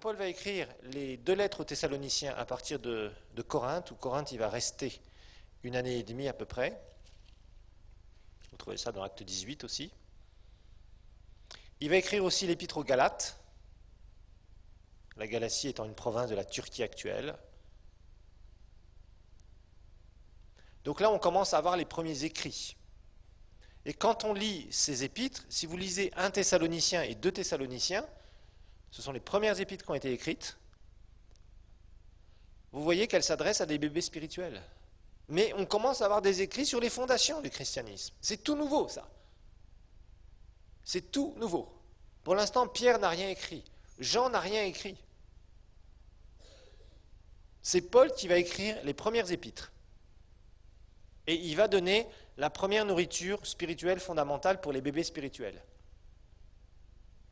Paul va écrire les 2 lettres aux Thessaloniciens à partir de Corinthe, où Corinthe il va rester 1 année et demie à peu près. Vous trouvez ça dans Acte 18 aussi. Il va écrire aussi l'épître aux Galates, la Galatie étant une province de la Turquie actuelle. Donc là, on commence à avoir les premiers écrits. Et quand on lit ces épîtres, si vous lisez 1 Thessalonicien et 2 Thessaloniciens, ce sont les premières épîtres qui ont été écrites, vous voyez qu'elles s'adressent à des bébés spirituels. Mais on commence à avoir des écrits sur les fondations du christianisme. C'est tout nouveau, ça. C'est tout nouveau. Pour l'instant, Pierre n'a rien écrit. Jean n'a rien écrit. C'est Paul qui va écrire les premières épîtres. Et il va donner la première nourriture spirituelle fondamentale pour les bébés spirituels.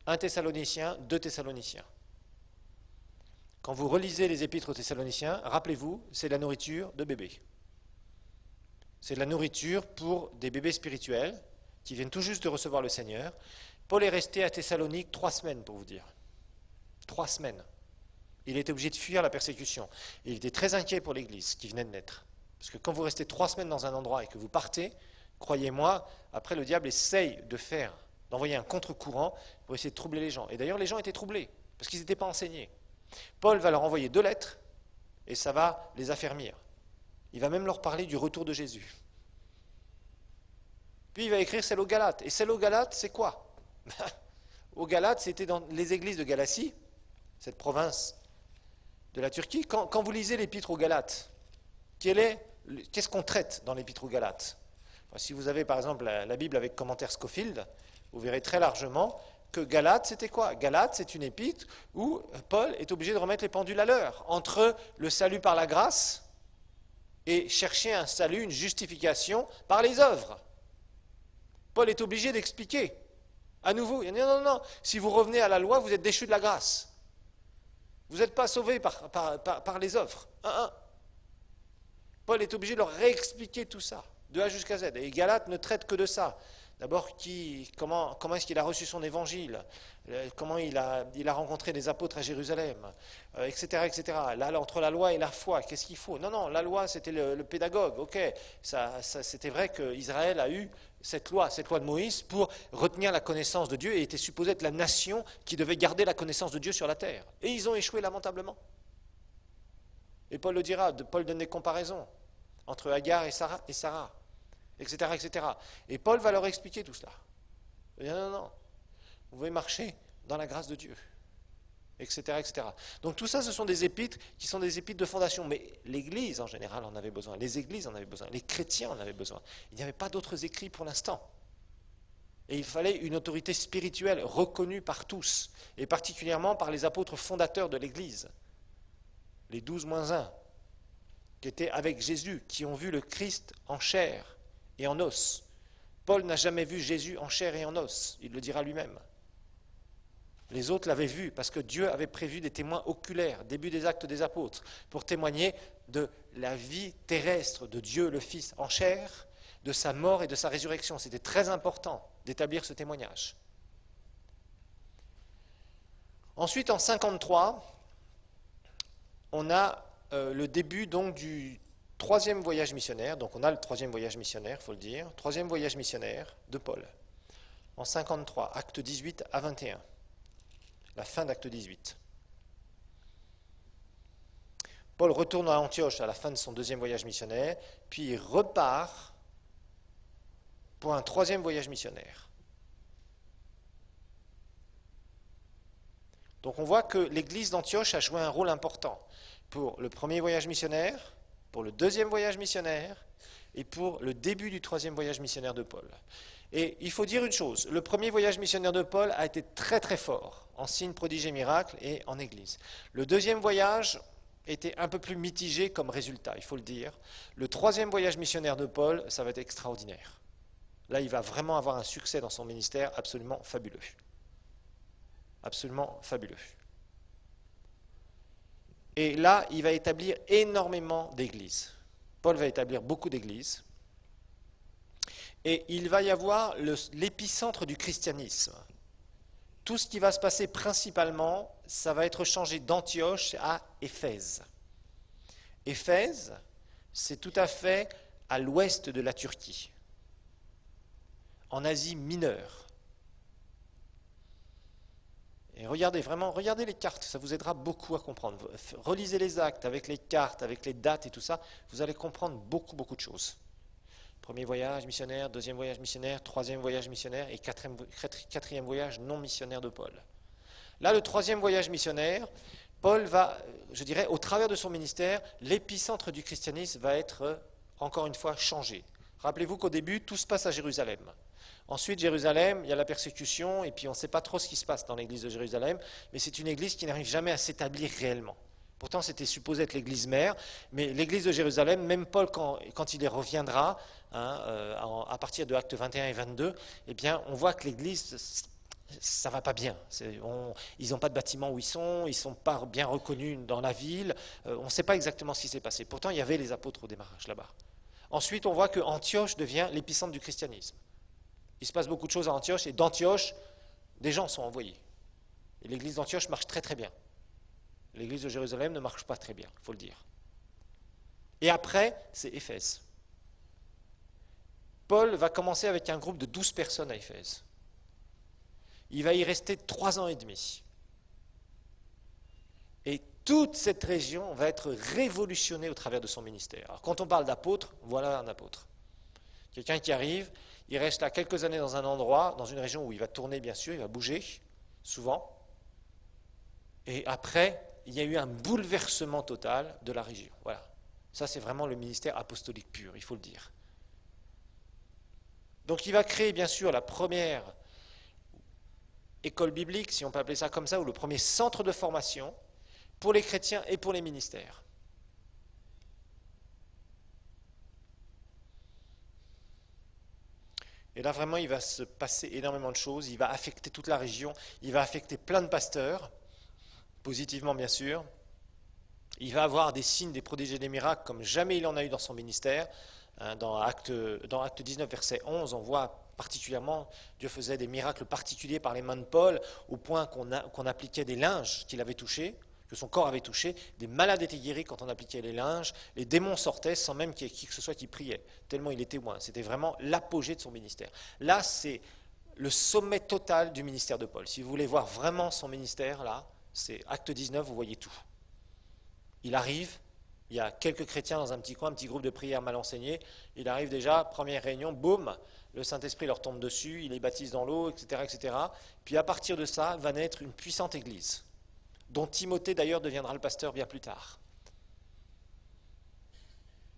1 Thessaloniciens, 2 Thessaloniciens. Quand vous relisez les épîtres aux Thessaloniciens, rappelez-vous, c'est la nourriture de bébés. C'est de la nourriture pour des bébés spirituels qui viennent tout juste de recevoir le Seigneur. Paul est resté à Thessalonique 3 semaines, pour vous dire. 3 semaines. Il était obligé de fuir la persécution. Et il était très inquiet pour l'Église qui venait de naître. Parce que quand vous restez 3 semaines dans un endroit et que vous partez, croyez-moi, après le diable essaye d'envoyer un contre-courant pour essayer de troubler les gens. Et d'ailleurs, les gens étaient troublés, parce qu'ils n'étaient pas enseignés. Paul va leur envoyer 2 lettres, et ça va les affermir. Il va même leur parler du retour de Jésus. Puis il va écrire celle aux Galates. Et celle aux Galates, c'est quoi? Aux Galates, c'était dans les églises de Galatie, cette province de la Turquie. Quand vous lisez l'épître aux Galates, qu'est-ce qu'on traite dans l'épître aux Galates? Si vous avez par exemple la Bible avec commentaire Scofield, vous verrez très largement que Galates, c'était quoi? Galates, c'est une épître où Paul est obligé de remettre les pendules à l'heure entre le salut par la grâce et chercher un salut, une justification par les œuvres. Paul est obligé d'expliquer. À nouveau, il dit non, si vous revenez à la loi, vous êtes déchus de la grâce. Vous n'êtes pas sauvés par les œuvres. Paul est obligé de leur réexpliquer tout ça, de A jusqu'à Z. Et Galates ne traite que de ça. D'abord, comment est-ce qu'il a reçu son évangile, comment il a rencontré les apôtres à Jérusalem, etc., etc. Là, entre la loi et la foi, qu'est-ce qu'il faut? Non, la loi, c'était le pédagogue. Ok, c'était vrai qu'Israël a eu cette loi de Moïse pour retenir la connaissance de Dieu et était supposée être la nation qui devait garder la connaissance de Dieu sur la terre. Et ils ont échoué lamentablement. Et Paul le dira, Paul donne des comparaisons entre Agar et Sarah, etc., etc. Et Paul va leur expliquer tout cela. Il dit non, vous pouvez marcher dans la grâce de Dieu, etc., etc. Donc tout ça, ce sont des épîtres qui sont des épîtres de fondation. Mais l'Église, en général, en avait besoin. Les églises en avaient besoin. Les chrétiens en avaient besoin. Il n'y avait pas d'autres écrits pour l'instant. Et il fallait une autorité spirituelle reconnue par tous, et particulièrement par les apôtres fondateurs de l'Église. Les 12-1, qui étaient avec Jésus, qui ont vu le Christ en chair et en os. Paul n'a jamais vu Jésus en chair et en os, il le dira lui-même. Les autres l'avaient vu parce que Dieu avait prévu des témoins oculaires, début des Actes des Apôtres, pour témoigner de la vie terrestre de Dieu le Fils en chair, de sa mort et de sa résurrection. C'était très important d'établir ce témoignage. Ensuite, en 53, on a le début donc du 3e voyage missionnaire. Donc on a le 3e voyage missionnaire, il faut le dire. 3e voyage missionnaire de Paul. En 53, acte 18 à 21. La fin d'acte 18. Paul retourne à Antioche à la fin de son 2e voyage missionnaire, puis il repart pour un 3e voyage missionnaire. Donc on voit que l'église d'Antioche a joué un rôle important pour le 1er voyage missionnaire, pour le 2e voyage missionnaire et pour le début du 3e voyage missionnaire de Paul. Et il faut dire une chose, le 1er voyage missionnaire de Paul a été très très fort en signes, prodiges et miracles et en église. Le 2e voyage était un peu plus mitigé comme résultat, il faut le dire. Le 3e voyage missionnaire de Paul, ça va être extraordinaire. Là, il va vraiment avoir un succès dans son ministère absolument fabuleux. Absolument fabuleux. Et là, il va établir énormément d'églises. Paul va établir beaucoup d'églises. Et il va y avoir l'épicentre du christianisme. tout ce qui va se passer principalement, ça va être changé d'Antioche à Éphèse. Éphèse, c'est tout à fait à l'ouest de la Turquie, en Asie mineure. Et regardez les cartes, ça vous aidera beaucoup à comprendre. Relisez les actes avec les cartes, avec les dates et tout ça, vous allez comprendre beaucoup de choses. Premier voyage missionnaire, deuxième voyage missionnaire, troisième voyage missionnaire et quatrième voyage non missionnaire de Paul. Là, le troisième voyage missionnaire, Paul va, je dirais, au travers de son ministère, l'épicentre du christianisme va être, encore une fois, changé. Rappelez-vous qu'au début, tout se passe à Jérusalem. Ensuite, Jérusalem, il y a la persécution, et puis on ne sait pas trop ce qui se passe dans l'église de Jérusalem, mais c'est une église qui n'arrive jamais à s'établir réellement. Pourtant, c'était supposé être l'église mère, mais l'église de Jérusalem, même Paul, quand il y reviendra, à partir de Actes 21 et 22, eh bien, on voit que l'église, ça ne va pas bien. Ils n'ont pas de bâtiment où ils ne sont pas bien reconnus dans la ville, on ne sait pas exactement ce qui s'est passé. Pourtant, il y avait les apôtres au démarrage là-bas. Ensuite, on voit que Antioche devient l'épicentre du christianisme. Il se passe beaucoup de choses à Antioche, et d'Antioche, des gens sont envoyés. Et l'église d'Antioche marche très bien. L'église de Jérusalem ne marche pas très bien, il faut le dire. Et après, c'est Éphèse. Paul va commencer avec un groupe de 12 personnes à Éphèse. Il va y rester 3 ans et demi. Et toute cette région va être révolutionnée au travers de son ministère. Alors, quand on parle d'apôtre, voilà un apôtre. Quelqu'un qui arrive, il reste là quelques années dans un endroit, dans une région où il va tourner bien sûr, il va bouger, souvent. Et après, il y a eu un bouleversement total de la région. Voilà. Ça, c'est vraiment le ministère apostolique pur, il faut le dire. Donc il va créer bien sûr la première école biblique, si on peut appeler ça comme ça, ou le premier centre de formation pour les chrétiens et pour les ministères. Et là, vraiment, il va se passer énormément de choses. Il va affecter toute la région. Il va affecter plein de pasteurs, positivement bien sûr. Il va avoir des signes, des prodiges et des miracles comme jamais il en a eu dans son ministère. Dans Acte 19, verset 11, on voit particulièrement, Dieu faisait des miracles particuliers par les mains de Paul, au point qu'on appliquait des linges qu'il avait touchés, que son corps avait touché, des malades étaient guéris quand on appliquait les linges, les démons sortaient sans même qu'il y ait qui que ce soit qui priait, tellement il était loin. C'était vraiment l'apogée de son ministère. Là, c'est le sommet total du ministère de Paul. Si vous voulez voir vraiment son ministère, là, c'est Acte 19, vous voyez tout. Il arrive, il y a quelques chrétiens dans un petit coin, un petit groupe de prière mal enseigné, il arrive déjà, première réunion, boum, le Saint-Esprit leur tombe dessus, il les baptise dans l'eau, etc., etc. Puis à partir de ça, va naître une puissante église, dont Timothée d'ailleurs deviendra le pasteur bien plus tard.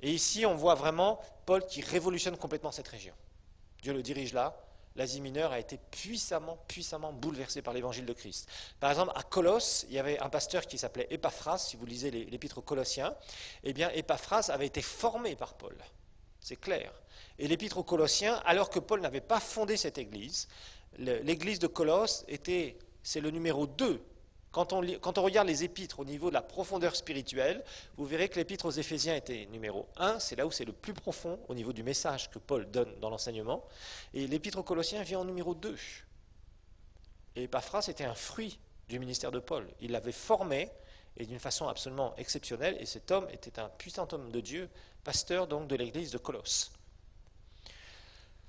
Et ici, on voit vraiment Paul qui révolutionne complètement cette région. Dieu le dirige là. L'Asie mineure a été puissamment bouleversée par l'évangile de Christ. Par exemple, à Colosse, il y avait un pasteur qui s'appelait Épaphras, si vous lisez l'épître aux Colossiens. Eh bien, Épaphras avait été formé par Paul. C'est clair. Et l'épître aux Colossiens, alors que Paul n'avait pas fondé cette église, l'église de Colosse c'est le numéro 2. Quand on regarde les épîtres au niveau de la profondeur spirituelle, vous verrez que l'épître aux Éphésiens était numéro 1, c'est là où c'est le plus profond au niveau du message que Paul donne dans l'enseignement, et l'épître aux Colossiens vient en numéro 2. Et Épaphras était un fruit du ministère de Paul. Il l'avait formé, et d'une façon absolument exceptionnelle, et cet homme était un puissant homme de Dieu, pasteur donc de l'église de Colosse.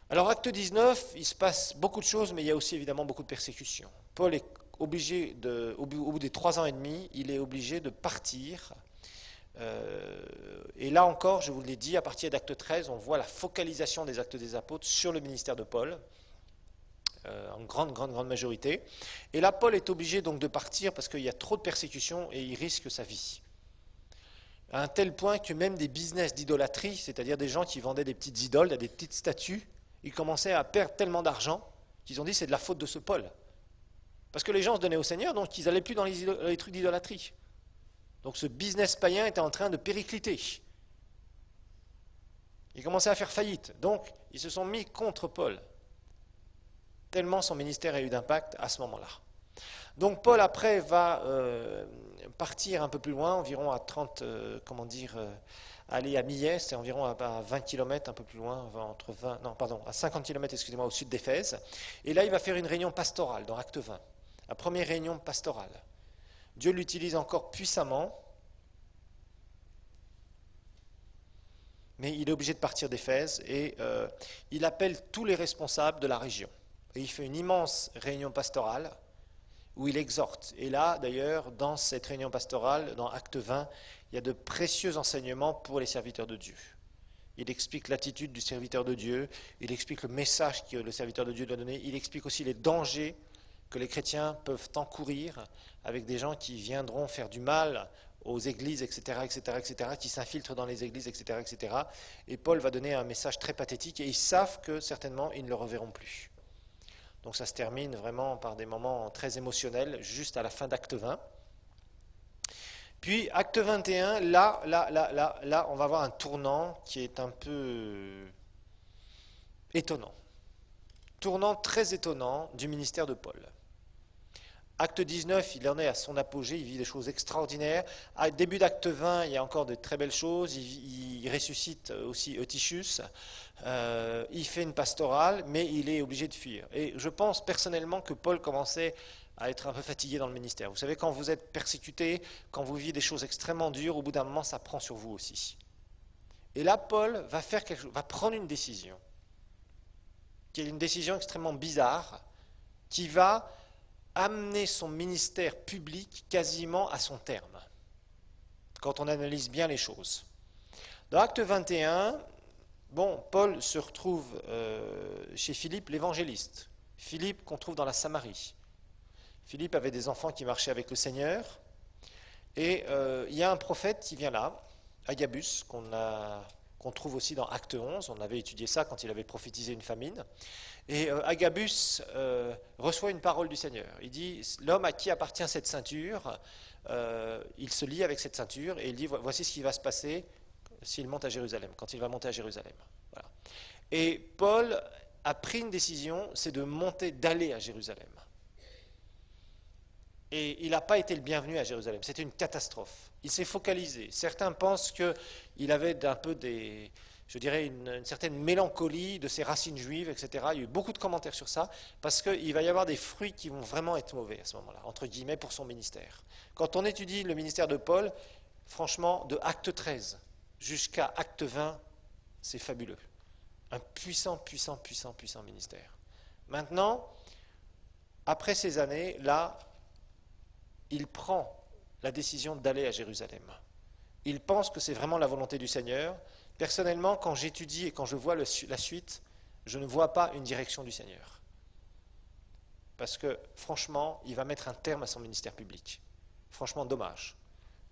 Alors, Acte 19, il se passe beaucoup de choses, mais il y a aussi évidemment beaucoup de persécutions. Paul est obligé au bout des 3 ans et demi, il est obligé de partir. Et là encore, je vous l'ai dit, à partir d'Acte 13, on voit la focalisation des Actes des Apôtres sur le ministère de Paul, en grande majorité. Et là, Paul est obligé donc de partir parce qu'il y a trop de persécutions et il risque sa vie. À un tel point que même des business d'idolâtrie, c'est-à-dire des gens qui vendaient des petites idoles, des petites statues, ils commençaient à perdre tellement d'argent qu'ils ont dit c'est de la faute de ce Paul. Parce que les gens se donnaient au Seigneur, donc ils n'allaient plus dans les trucs d'idolâtrie. Donc ce business païen était en train de péricliter. Il commençait à faire faillite. Donc ils se sont mis contre Paul. Tellement son ministère a eu d'impact à ce moment-là. Donc Paul après va partir un peu plus loin, environ à 30, aller à Millet, c'est environ à 20 km, un peu plus loin, à 50 km, au sud d'Éphèse. Et là, il va faire une réunion pastorale dans Acte 20. la première réunion pastorale. Dieu l'utilise encore puissamment, mais il est obligé de partir d'Éphèse et il appelle tous les responsables de la région. Et il fait une immense réunion pastorale où il exhorte. Et là, d'ailleurs, dans cette réunion pastorale, dans Acte 20, il y a de précieux enseignements pour les serviteurs de Dieu. Il explique l'attitude du serviteur de Dieu, il explique le message que le serviteur de Dieu doit donner, il explique aussi les dangers que les chrétiens peuvent encourir avec des gens qui viendront faire du mal aux églises, etc., etc., etc., qui s'infiltrent dans les églises, etc., etc. Et Paul va donner un message très pathétique et ils savent que certainement ils ne le reverront plus. Donc ça se termine vraiment par des moments très émotionnels, juste à la fin d'Acte 20. Puis Acte 21, là, on va avoir un tournant qui est un peu étonnant. Tournant très étonnant du ministère de Paul. Acte 19, il en est à son apogée, il vit des choses extraordinaires. À début d'acte 20, il y a encore de très belles choses. Il ressuscite aussi Eutychus. Il fait une pastorale, mais il est obligé de fuir. Et je pense personnellement que Paul commençait à être un peu fatigué dans le ministère. Vous savez, quand vous êtes persécuté, quand vous vivez des choses extrêmement dures, au bout d'un moment, ça prend sur vous aussi. Et là, Paul va faire quelque chose, va prendre une décision, qui est une décision extrêmement bizarre, qui va amener son ministère public quasiment à son terme, quand on analyse bien les choses. Dans Acte 21, Paul se retrouve chez Philippe l'évangéliste. Philippe qu'on trouve dans la Samarie. Philippe avait des enfants qui marchaient avec le Seigneur, et il y a un prophète qui vient là, Agabus, qu'on trouve aussi dans Acte 11, on avait étudié ça quand il avait prophétisé une famine. Et Agabus reçoit une parole du Seigneur. Il dit, l'homme à qui appartient cette ceinture, il se lie avec cette ceinture et il dit, voici ce qui va se passer s'il monte à Jérusalem, quand il va monter à Jérusalem. Voilà. Et Paul a pris une décision, c'est d'aller à Jérusalem. Et il n'a pas été le bienvenu à Jérusalem, c'était une catastrophe. Il s'est focalisé. Certains pensent qu'il avait un peu une certaine mélancolie de ses racines juives, etc. Il y a eu beaucoup de commentaires sur ça, parce qu'il va y avoir des fruits qui vont vraiment être mauvais à ce moment-là, entre guillemets, pour son ministère. Quand on étudie le ministère de Paul, franchement, de acte 13 jusqu'à acte 20, c'est fabuleux. Un puissant ministère. Maintenant, après ces années, là, il prend la décision d'aller à Jérusalem. Il pense que c'est vraiment la volonté du Seigneur. Personnellement, quand j'étudie et quand je vois la suite, je ne vois pas une direction du Seigneur. Parce que, franchement, il va mettre un terme à son ministère public. Franchement, dommage.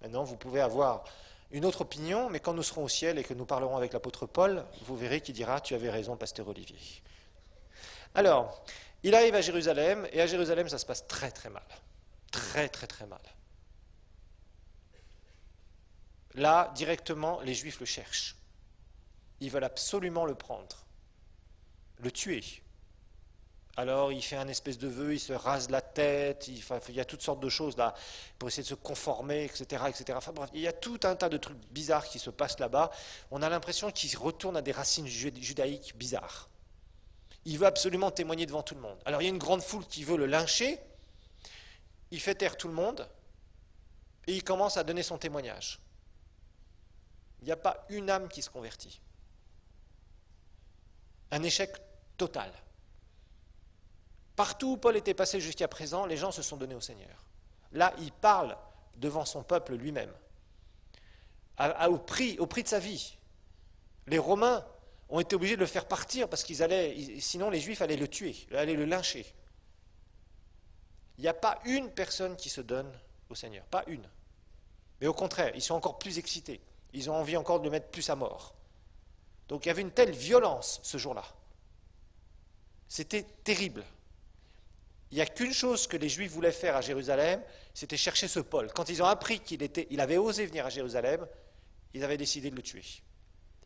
Maintenant, vous pouvez avoir une autre opinion, mais quand nous serons au ciel et que nous parlerons avec l'apôtre Paul, vous verrez qu'il dira « Tu avais raison, pasteur Olivier ». Alors, il arrive à Jérusalem, et à Jérusalem, ça se passe très très mal. Très mal. Là, directement, les Juifs le cherchent. Ils veulent absolument le prendre, le tuer. Alors, il fait un espèce de vœu, il se rase la tête, il y a toutes sortes de choses là pour essayer de se conformer, etc., etc. Enfin bref, il y a tout un tas de trucs bizarres qui se passent là-bas. On a l'impression qu'il retourne à des racines judaïques bizarres. Il veut absolument témoigner devant tout le monde. Alors, il y a une grande foule qui veut le lyncher. Il fait taire tout le monde et il commence à donner son témoignage. Il n'y a pas une âme qui se convertit. Un échec total. Partout où Paul était passé jusqu'à présent, les gens se sont donnés au Seigneur. Là, il parle devant son peuple lui-même, au prix de sa vie. Les Romains ont été obligés de le faire partir parce sinon les Juifs allaient le tuer, allaient le lyncher. Il n'y a pas une personne qui se donne au Seigneur, pas une. Mais au contraire, ils sont encore plus excités. Ils ont envie encore de le mettre plus à mort. Donc il y avait une telle violence ce jour-là. C'était terrible. Il n'y a qu'une chose que les Juifs voulaient faire à Jérusalem, c'était chercher ce Paul. Quand ils ont appris qu'il avait osé venir à Jérusalem, ils avaient décidé de le tuer.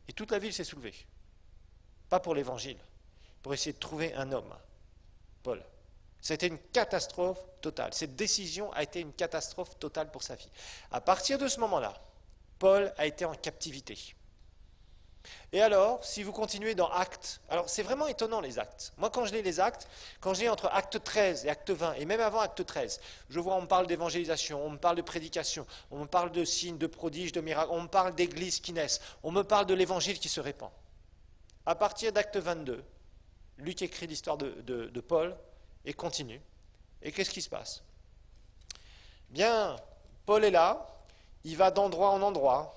Et toute la ville s'est soulevée. Pas pour l'évangile, pour essayer de trouver un homme, Paul. C'était une catastrophe totale. Cette décision a été une catastrophe totale pour sa vie. À partir de ce moment-là, Paul a été en captivité. Et alors, si vous continuez dans Actes, alors c'est vraiment étonnant les Actes. Moi, quand je lis les Actes, quand je lis entre Acte 13 et Acte 20, et même avant Acte 13, je vois, on me parle d'évangélisation, on me parle de prédication, on me parle de signes, de prodiges, de miracles, on me parle d'églises qui naissent, on me parle de l'évangile qui se répand. À partir d'Acte 22, Luc écrit l'histoire de Paul et continue. Et qu'est-ce qui se passe? Bien, Paul est là, il va d'endroit en endroit.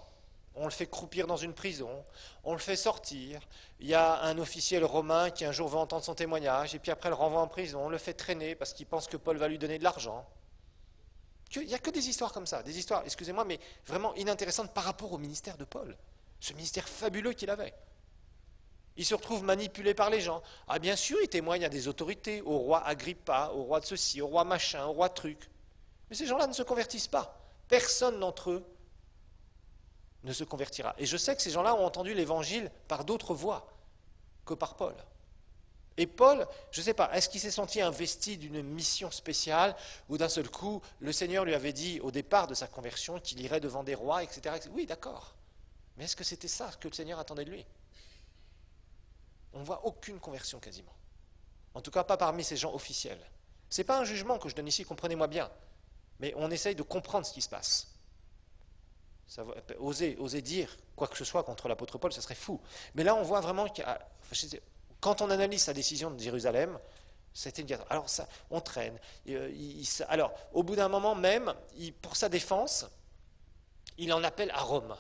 On le fait croupir dans une prison, on le fait sortir. Il y a un officiel romain qui un jour veut entendre son témoignage, et puis après le renvoie en prison, on le fait traîner parce qu'il pense que Paul va lui donner de l'argent. Il n'y a que des histoires comme ça, des histoires, excusez-moi, mais vraiment inintéressantes par rapport au ministère de Paul, ce ministère fabuleux qu'il avait. Il se retrouve manipulé par les gens. Ah bien sûr, il témoigne à des autorités, au roi Agrippa, au roi de ceci, au roi machin, au roi de truc. Mais ces gens-là ne se convertissent pas. Personne d'entre eux ne se convertira. Et je sais que ces gens-là ont entendu l'évangile par d'autres voies que par Paul. Et Paul, je ne sais pas, est-ce qu'il s'est senti investi d'une mission spéciale ou d'un seul coup, le Seigneur lui avait dit au départ de sa conversion qu'il irait devant des rois, etc. Oui, d'accord. Mais est-ce que c'était ça que le Seigneur attendait de lui? On ne voit aucune conversion quasiment. En tout cas, pas parmi ces gens officiels. Ce n'est pas un jugement que je donne ici, comprenez-moi bien. Mais on essaye de comprendre ce qui se passe. Oser dire quoi que ce soit contre l'apôtre Paul, ce serait fou. Mais là, on voit vraiment que quand on analyse sa décision de Jérusalem, c'était une... Alors, ça, on traîne. Alors, au bout d'un moment même, pour sa défense, il en appelle à Rome.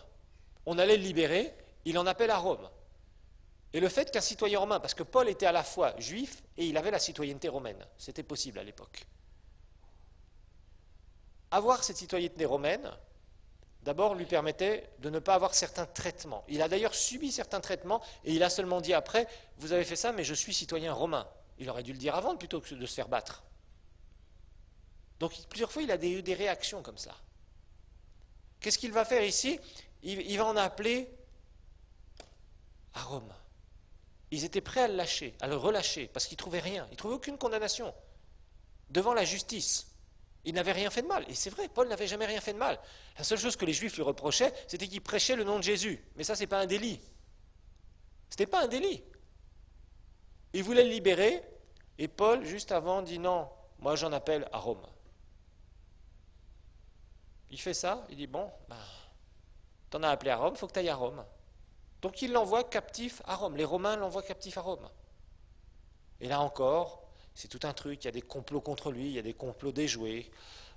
On allait le libérer, il en appelle à Rome. Et le fait qu'un citoyen romain, parce que Paul était à la fois juif et il avait la citoyenneté romaine, c'était possible à l'époque. Avoir cette citoyenneté romaine, d'abord, lui permettait de ne pas avoir certains traitements. Il a d'ailleurs subi certains traitements et il a seulement dit après, vous avez fait ça, mais je suis citoyen romain. Il aurait dû le dire avant plutôt que de se faire battre. Donc plusieurs fois, il a eu des réactions comme ça. Qu'est-ce qu'il va faire ici? Il va en appeler à Rome. Ils étaient prêts à le lâcher, à le relâcher, parce qu'ils ne trouvaient rien. Ils ne trouvaient aucune condamnation devant la justice. Il n'avait rien fait de mal. Et c'est vrai, Paul n'avait jamais rien fait de mal. La seule chose que les Juifs lui reprochaient, c'était qu'il prêchait le nom de Jésus. Mais ça, ce n'est pas un délit. Ce n'était pas un délit. Il voulait le libérer, et Paul, juste avant, dit non, moi j'en appelle à Rome. Il fait ça, il dit bon, t'en as appelé à Rome, il faut que tu ailles à Rome. Donc il l'envoie captif à Rome. Les Romains l'envoient captif à Rome. Et là encore, c'est tout un truc, il y a des complots contre lui, il y a des complots déjoués.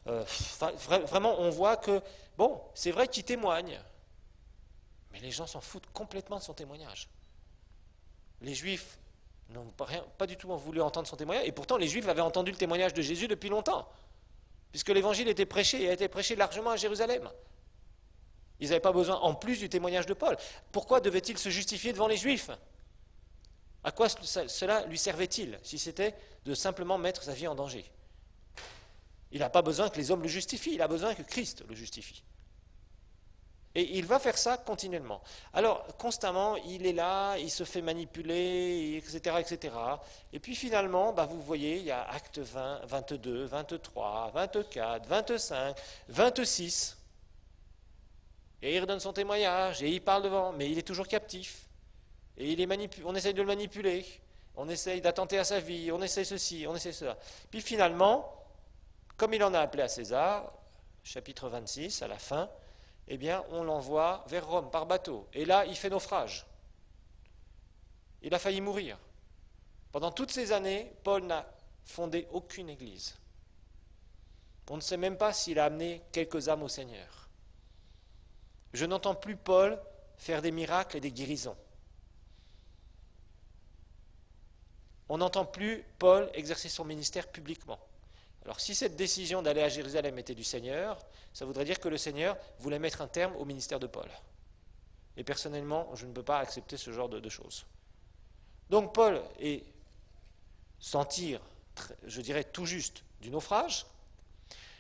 Vraiment, on voit que, bon, c'est vrai qu'il témoigne, mais les gens s'en foutent complètement de son témoignage. Les Juifs n'ont pas du tout voulu entendre son témoignage, et pourtant les Juifs avaient entendu le témoignage de Jésus depuis longtemps, puisque l'évangile était prêché et a été prêché largement à Jérusalem. Ils n'avaient pas besoin, en plus du témoignage de Paul. Pourquoi devait-il se justifier devant les Juifs? À quoi cela lui servait-il, si c'était de simplement mettre sa vie en danger? Il n'a pas besoin que les hommes le justifient, il a besoin que Christ le justifie. Et il va faire ça continuellement. Alors, constamment, il est là, il se fait manipuler, etc., etc. Et puis finalement, vous voyez, il y a acte 20, 22, 23, 24, 25, 26. Et il redonne son témoignage, et il parle devant, mais il est toujours captif. Et on essaye de le manipuler, on essaye d'attenter à sa vie, on essaye ceci, on essaye cela. Puis finalement, comme il en a appelé à César, chapitre 26, à la fin, eh bien, on l'envoie vers Rome par bateau. Et là, il fait naufrage. Il a failli mourir. Pendant toutes ces années, Paul n'a fondé aucune église. On ne sait même pas s'il a amené quelques âmes au Seigneur. Je n'entends plus Paul faire des miracles et des guérisons. On n'entend plus Paul exercer son ministère publiquement. Alors si cette décision d'aller à Jérusalem était du Seigneur, ça voudrait dire que le Seigneur voulait mettre un terme au ministère de Paul. Et personnellement, je ne peux pas accepter ce genre de choses. Donc Paul s'en tire, je dirais tout juste, du naufrage.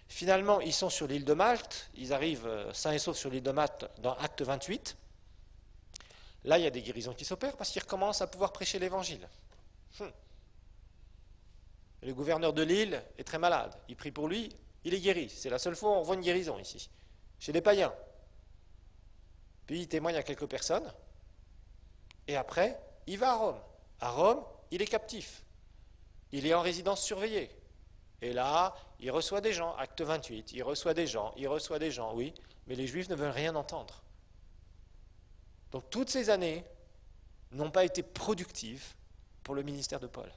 Finalement, ils sont sur l'île de Malte, ils arrivent sains et saufs sur l'île de Malte dans Acte 28. Là, il y a des guérisons qui s'opèrent parce qu'ils recommencent à pouvoir prêcher l'évangile. Le gouverneur de l'île est très malade. Il prie pour lui, il est guéri. C'est la seule fois où on voit une guérison ici, chez les païens. Puis il témoigne à quelques personnes. Et après, il va à Rome. À Rome, il est captif. Il est en résidence surveillée. Et là, il reçoit des gens, acte 28, il reçoit des gens, oui, mais les Juifs ne veulent rien entendre. Donc toutes ces années n'ont pas été productives pour le ministère de Paul.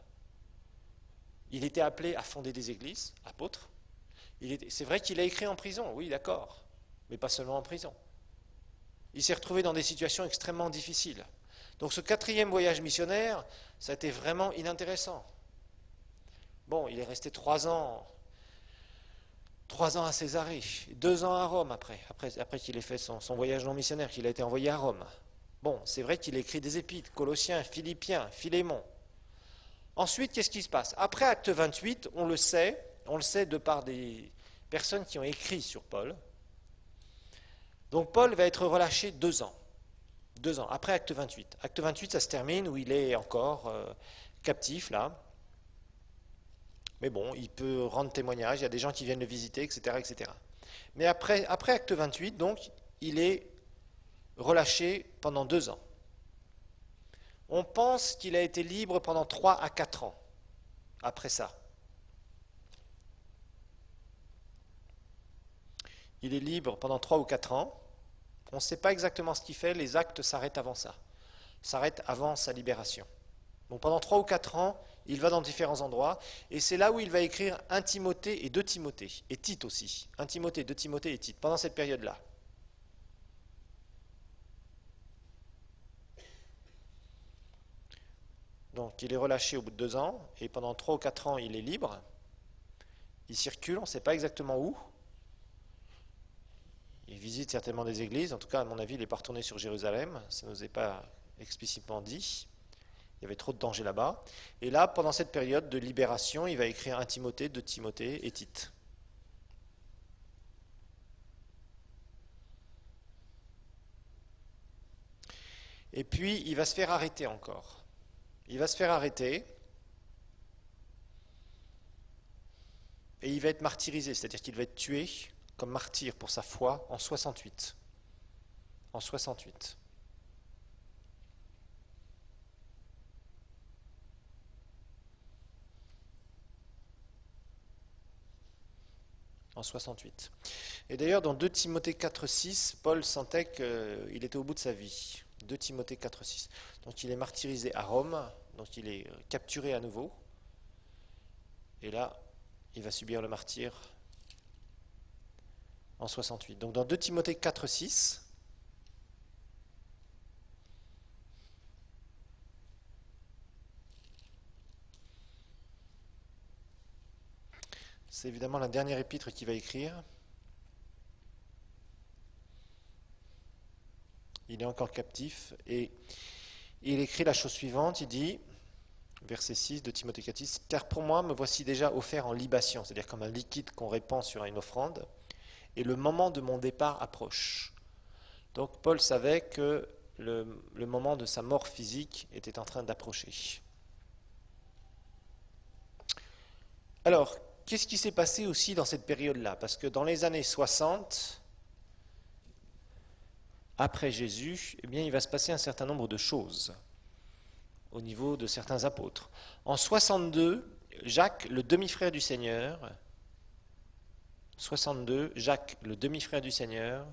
Il était appelé à fonder des églises, apôtre. C'est vrai qu'il a écrit en prison, oui, d'accord, mais pas seulement en prison. Il s'est retrouvé dans des situations extrêmement difficiles. Donc ce 4e voyage missionnaire, ça a été vraiment inintéressant. Bon, il est resté 3 ans à Césarée, 2 ans à Rome après qu'il ait fait son voyage non missionnaire, qu'il a été envoyé à Rome. Bon, c'est vrai qu'il a écrit des épîtres, Colossiens, Philippiens, Philémon. Ensuite, qu'est-ce qui se passe? Après acte 28, on le sait de par des personnes qui ont écrit sur Paul. Donc Paul va être relâché 2 ans. 2 ans, après acte 28. Acte 28, ça se termine où il est encore captif, là. Mais bon, il peut rendre témoignage, il y a des gens qui viennent le visiter, etc. etc. Mais après acte 28, donc, il est relâché pendant 2 ans. On pense qu'il a été libre pendant 3 à 4 ans après ça. Il est libre pendant 3 ou 4 ans. On ne sait pas exactement ce qu'il fait, les actes s'arrêtent avant ça. S'arrêtent avant sa libération. Donc pendant 3 ou 4 ans, il va dans différents endroits, et c'est là où il va écrire 1 Timothée et 2 Timothée, et Tite aussi. 1 Timothée, 2 Timothée et Tite, pendant cette période-là. Donc il est relâché au bout de 2 ans, et pendant 3 ou 4 ans, il est libre. Il circule, on ne sait pas exactement où. Il visite certainement des églises, en tout cas à mon avis il n'est pas retourné sur Jérusalem, ça ne nous est pas explicitement dit. Il y avait trop de danger là-bas. Et là, pendant cette période de libération, il va écrire 1 Timothée, 2 Timothée et Tite. Et puis, il va se faire arrêter encore. Il va se faire arrêter et il va être martyrisé, c'est-à-dire qu'il va être tué comme martyr pour sa foi en 68. En 68. En 68. Et d'ailleurs, dans 2 Timothée 4,6, Paul sentait qu'il était au bout de sa vie. 2 Timothée 4,6. Donc il est martyrisé à Rome, donc il est capturé à nouveau. Et là, il va subir le martyre en 68. Donc dans 2 Timothée 4,6, c'est évidemment la dernière épître qu'il va écrire. Il est encore captif et il écrit la chose suivante, il dit, verset 6 de Timothée 4,6, « Car pour moi, me voici déjà offert en libation, c'est-à-dire comme un liquide qu'on répand sur une offrande, et le moment de mon départ approche. » Donc Paul savait que le moment de sa mort physique était en train d'approcher. Alors, qu'est-ce qui s'est passé aussi dans cette période-là? Parce que dans les années 60, après Jésus, eh bien, il va se passer un certain nombre de choses au niveau de certains apôtres. En 62, Jacques, le demi-frère du Seigneur, 62, Jacques, le demi-frère du Seigneur,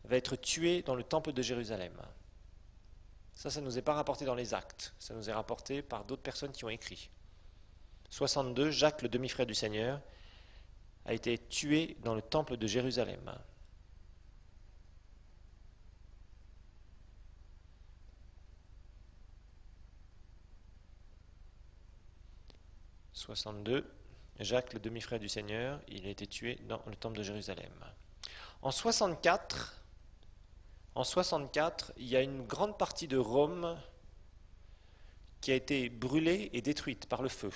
va être tué dans le temple de Jérusalem. Ça ne nous est pas rapporté dans les actes, ça nous est rapporté par d'autres personnes qui ont écrit. 62, Jacques, le demi-frère du Seigneur, a été tué dans le temple de Jérusalem. « 62, Jacques, le demi-frère du Seigneur, il a été tué dans le temple de Jérusalem. » En 64, il y a une grande partie de Rome qui a été brûlée et détruite par le feu.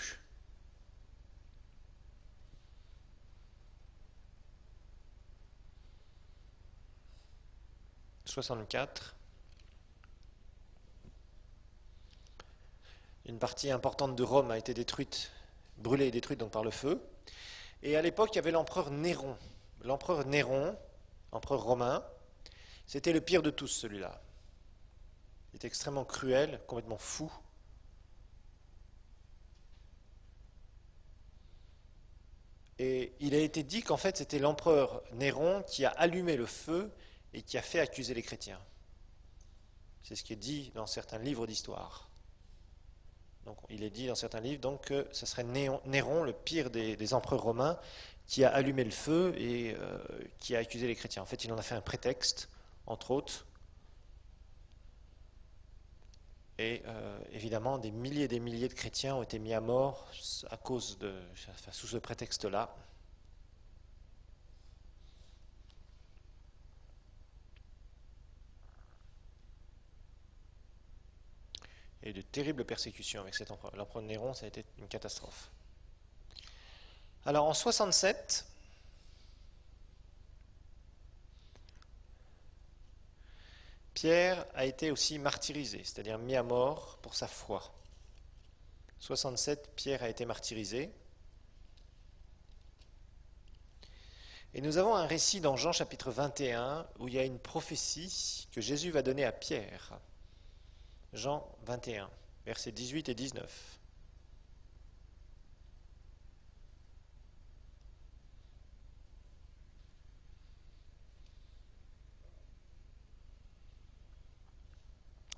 Une partie importante de Rome a été détruite, brûlée et détruite donc par le feu. Et à l'époque, il y avait l'empereur Néron. L'empereur Néron, empereur romain, c'était le pire de tous celui-là. Il est extrêmement cruel, complètement fou. Et il a été dit qu'en fait c'était l'empereur Néron qui a allumé le feu et qui a fait accuser les chrétiens. C'est ce qui est dit dans certains livres d'histoire. Donc, il est dit dans certains livres donc, que ce serait Néron, le pire des empereurs romains, qui a allumé le feu et qui a accusé les chrétiens. En fait, il en a fait un prétexte, entre autres. Et évidemment, des milliers et des milliers de chrétiens ont été mis à mort à cause sous ce prétexte-là. Et de terribles persécutions avec cet empereur. L'empereur Néron, ça a été une catastrophe. Alors en 67, Pierre a été aussi martyrisé, c'est-à-dire mis à mort pour sa foi. 67, Pierre a été martyrisé. Et nous avons un récit dans Jean chapitre 21 où il y a une prophétie que Jésus va donner à Pierre. Jean 21, versets 18 et 19.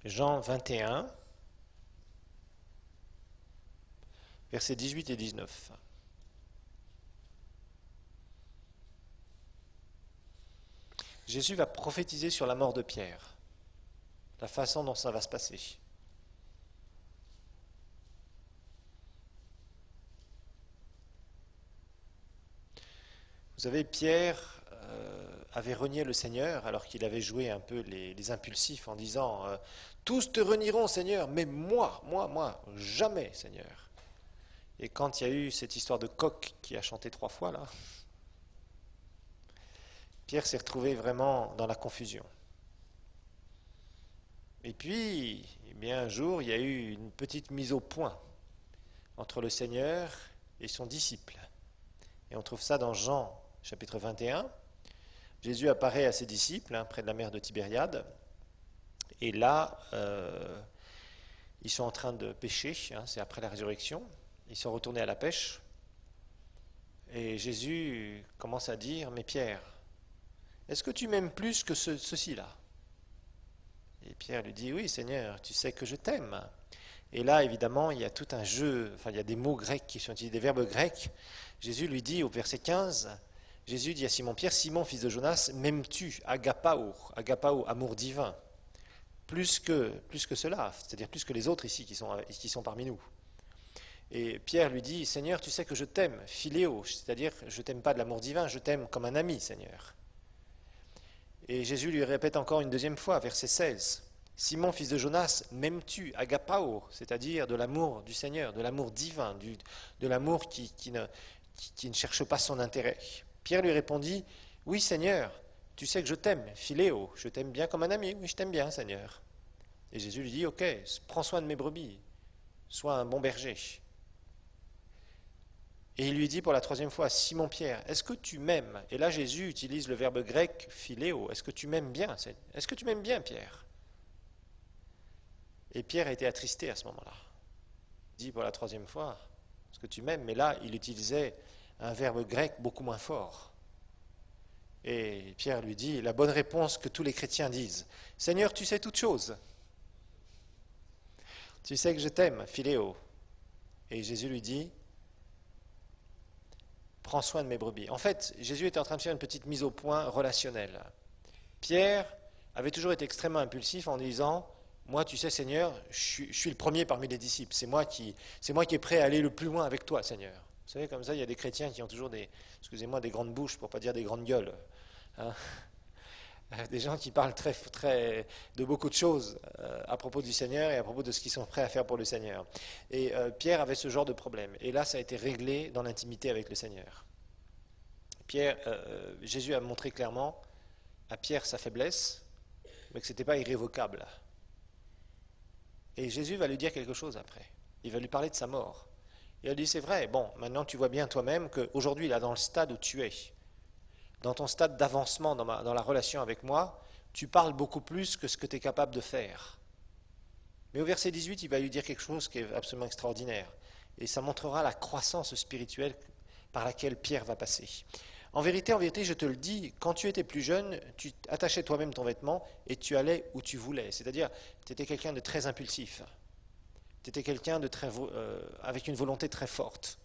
Jean 21, versets 18 et 19. Jésus va prophétiser sur la mort de Pierre, la façon dont ça va se passer. Vous savez, Pierre avait renié le Seigneur alors qu'il avait joué un peu les impulsifs en disant tous te renieront, Seigneur, mais moi, jamais, Seigneur. Et quand il y a eu cette histoire de coq qui a chanté 3 fois, là, Pierre s'est retrouvé vraiment dans la confusion. Et puis, eh bien, un jour, il y a eu une petite mise au point entre le Seigneur et son disciple. Et on trouve ça dans Jean, chapitre 21. Jésus apparaît à ses disciples, près de la mer de Tibériade. Et là, ils sont en train de pêcher, c'est après la résurrection. Ils sont retournés à la pêche. Et Jésus commence à dire, mais Pierre, est-ce que tu m'aimes plus que ceci-là? Et Pierre lui dit, oui Seigneur, tu sais que je t'aime. Et là, évidemment, il y a tout un jeu, il y a des mots grecs qui sont utilisés, des verbes grecs. Jésus lui dit au verset 15, Jésus dit à Simon-Pierre, Simon, fils de Jonas, m'aimes-tu, agapao, amour divin, plus que cela, c'est-à-dire plus que les autres ici qui sont parmi nous. Et Pierre lui dit, Seigneur, tu sais que je t'aime, philéo, c'est-à-dire je t'aime pas de l'amour divin, je t'aime comme un ami, Seigneur. Et Jésus lui répète encore une deuxième fois, verset 16, Simon, fils de Jonas, m'aimes-tu, agapao, c'est-à-dire de l'amour du Seigneur, de l'amour divin, de l'amour qui ne cherche pas son intérêt. Pierre lui répondit, oui Seigneur, tu sais que je t'aime, philéo, je t'aime bien comme un ami, oui je t'aime bien Seigneur. Et Jésus lui dit, ok, prends soin de mes brebis, sois un bon berger. Et il lui dit pour la 3e fois, Simon Pierre, est-ce que tu m'aimes? Et là Jésus utilise le verbe grec philéo, est-ce que tu m'aimes bien? Est-ce que tu m'aimes bien Pierre? Et Pierre a été attristé à ce moment-là. Il dit pour la 3e fois, est-ce que tu m'aimes? Mais là il utilisait un verbe grec beaucoup moins fort. Et Pierre lui dit la bonne réponse que tous les chrétiens disent, Seigneur, tu sais toutes choses. Tu sais que je t'aime, philéo. Et Jésus lui dit, prends soin de mes brebis. En fait, Jésus était en train de faire une petite mise au point relationnelle. Pierre avait toujours été extrêmement impulsif en disant, moi, tu sais, Seigneur, je suis le premier parmi les disciples. C'est moi qui est prêt à aller le plus loin avec toi, Seigneur. Vous savez, comme ça, il y a des chrétiens qui ont toujours des grandes bouches, pour ne pas dire des grandes gueules. Hein, des gens qui parlent de beaucoup de choses à propos du Seigneur et à propos de ce qu'ils sont prêts à faire pour le Seigneur. Et Pierre avait ce genre de problème. Et là, ça a été réglé dans l'intimité avec le Seigneur. Jésus a montré clairement à Pierre sa faiblesse, mais que ce n'était pas irrévocable. Et Jésus va lui dire quelque chose après. Il va lui parler de sa mort. Il a dit, c'est vrai, bon, maintenant tu vois bien toi-même qu'aujourd'hui, là, dans le stade où tu es, dans ton stade d'avancement dans la relation avec moi, tu parles beaucoup plus que ce que tu es capable de faire. Mais au verset 18, il va lui dire quelque chose qui est absolument extraordinaire. Et ça montrera la croissance spirituelle par laquelle Pierre va passer. En vérité, je te le dis, quand tu étais plus jeune, tu attachais toi-même ton vêtement et tu allais où tu voulais. C'est-à-dire, tu étais quelqu'un de très impulsif. Tu étais quelqu'un de avec une volonté très forte.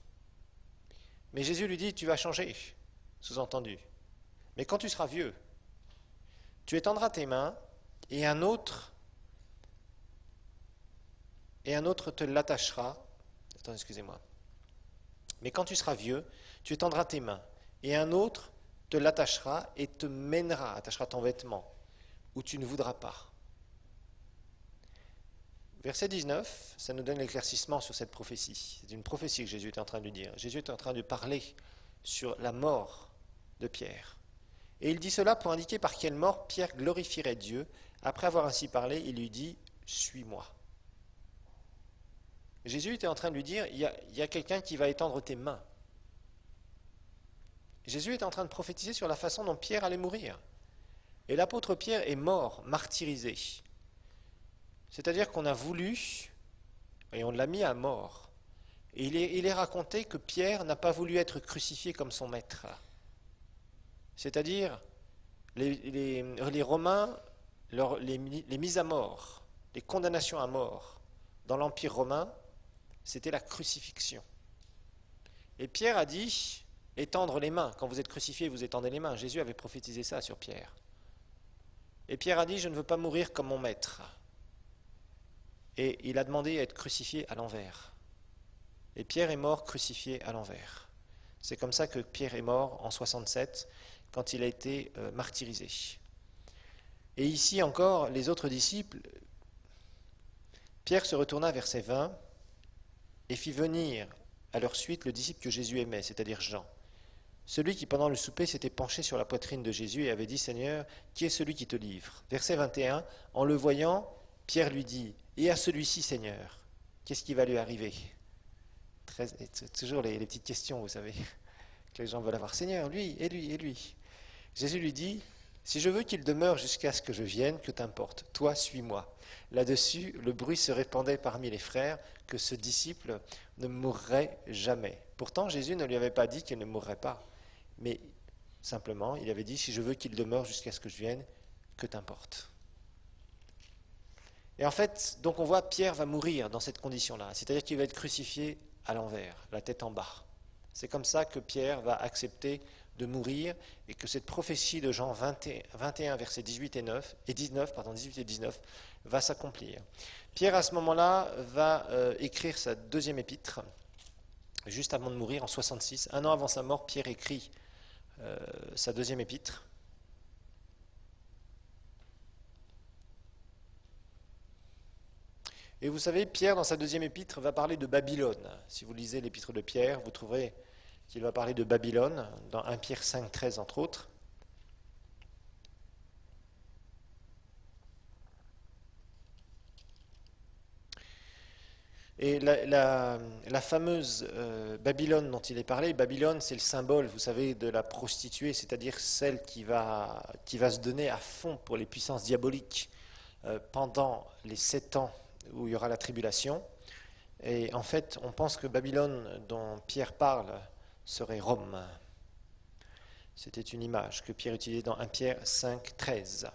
Mais Jésus lui dit, tu vas changer, sous-entendu. Mais quand tu seras vieux, tu étendras tes mains et un autre te l'attachera. Attends, excusez-moi. Mais quand tu seras vieux, tu étendras tes mains et un autre te l'attachera et te mènera, attachera ton vêtement, où tu ne voudras pas. Verset 19, ça nous donne l'éclaircissement sur cette prophétie. C'est une prophétie que Jésus est en train de lui dire. Jésus est en train de parler sur la mort de Pierre. Et il dit cela pour indiquer par quelle mort Pierre glorifierait Dieu. Après avoir ainsi parlé, il lui dit « Suis-moi ». Jésus était en train de lui dire « Il y a quelqu'un qui va étendre tes mains ». Jésus est en train de prophétiser sur la façon dont Pierre allait mourir. Et l'apôtre Pierre est mort, martyrisé. C'est-à-dire qu'on a voulu, et on l'a mis à mort. Et il est raconté que Pierre n'a pas voulu être crucifié comme son maître. C'est-à-dire, les Romains, les mises à mort, les condamnations à mort dans l'Empire romain, c'était la crucifixion. Et Pierre a dit, étendre les mains. Quand vous êtes crucifié, vous étendez les mains. Jésus avait prophétisé ça sur Pierre. Et Pierre a dit, je ne veux pas mourir comme mon maître. Et il a demandé à être crucifié à l'envers. Et Pierre est mort crucifié à l'envers. C'est comme ça que Pierre est mort en 67, quand il a été martyrisé. Et ici encore, les autres disciples, Pierre se retourna verset 20 et fit venir à leur suite le disciple que Jésus aimait, c'est-à-dire Jean. Celui qui pendant le souper s'était penché sur la poitrine de Jésus et avait dit « Seigneur, qui est celui qui te livre ?» Verset 21, en le voyant, Pierre lui dit « Et à celui-ci, Seigneur, qu'est-ce qui va lui arriver ?» Toujours les petites questions, vous savez, que les gens veulent avoir. « Seigneur, lui, et lui, et lui. » Jésus lui dit « Si je veux qu'il demeure jusqu'à ce que je vienne, que t'importe, toi suis-moi. » Là-dessus, le bruit se répandait parmi les frères que ce disciple ne mourrait jamais. Pourtant, Jésus ne lui avait pas dit qu'il ne mourrait pas, mais simplement, il avait dit « Si je veux qu'il demeure jusqu'à ce que je vienne, que t'importe. » Et en fait, donc on voit Pierre va mourir dans cette condition-là, c'est-à-dire qu'il va être crucifié à l'envers, la tête en bas. C'est comme ça que Pierre va accepter de mourir et que cette prophétie de Jean 21, versets 18 et 19, va s'accomplir. Pierre, à ce moment-là, va écrire sa deuxième épître, juste avant de mourir, en 66. Un an avant sa mort, Pierre écrit sa deuxième épître. Et vous savez, Pierre, dans sa deuxième épître, va parler de Babylone. Si vous lisez l'épître de Pierre, vous trouverez qu'il va parler de Babylone, dans 1 Pierre 5, 13, entre autres. Et la fameuse Babylone dont il est parlé, Babylone, c'est le symbole, vous savez, de la prostituée, c'est-à-dire celle qui va se donner à fond pour les puissances diaboliques pendant les 7 ans où il y aura la tribulation. Et en fait, on pense que Babylone dont Pierre parle serait Rome. C'était une image que Pierre utilisait dans 1 Pierre 5, 13.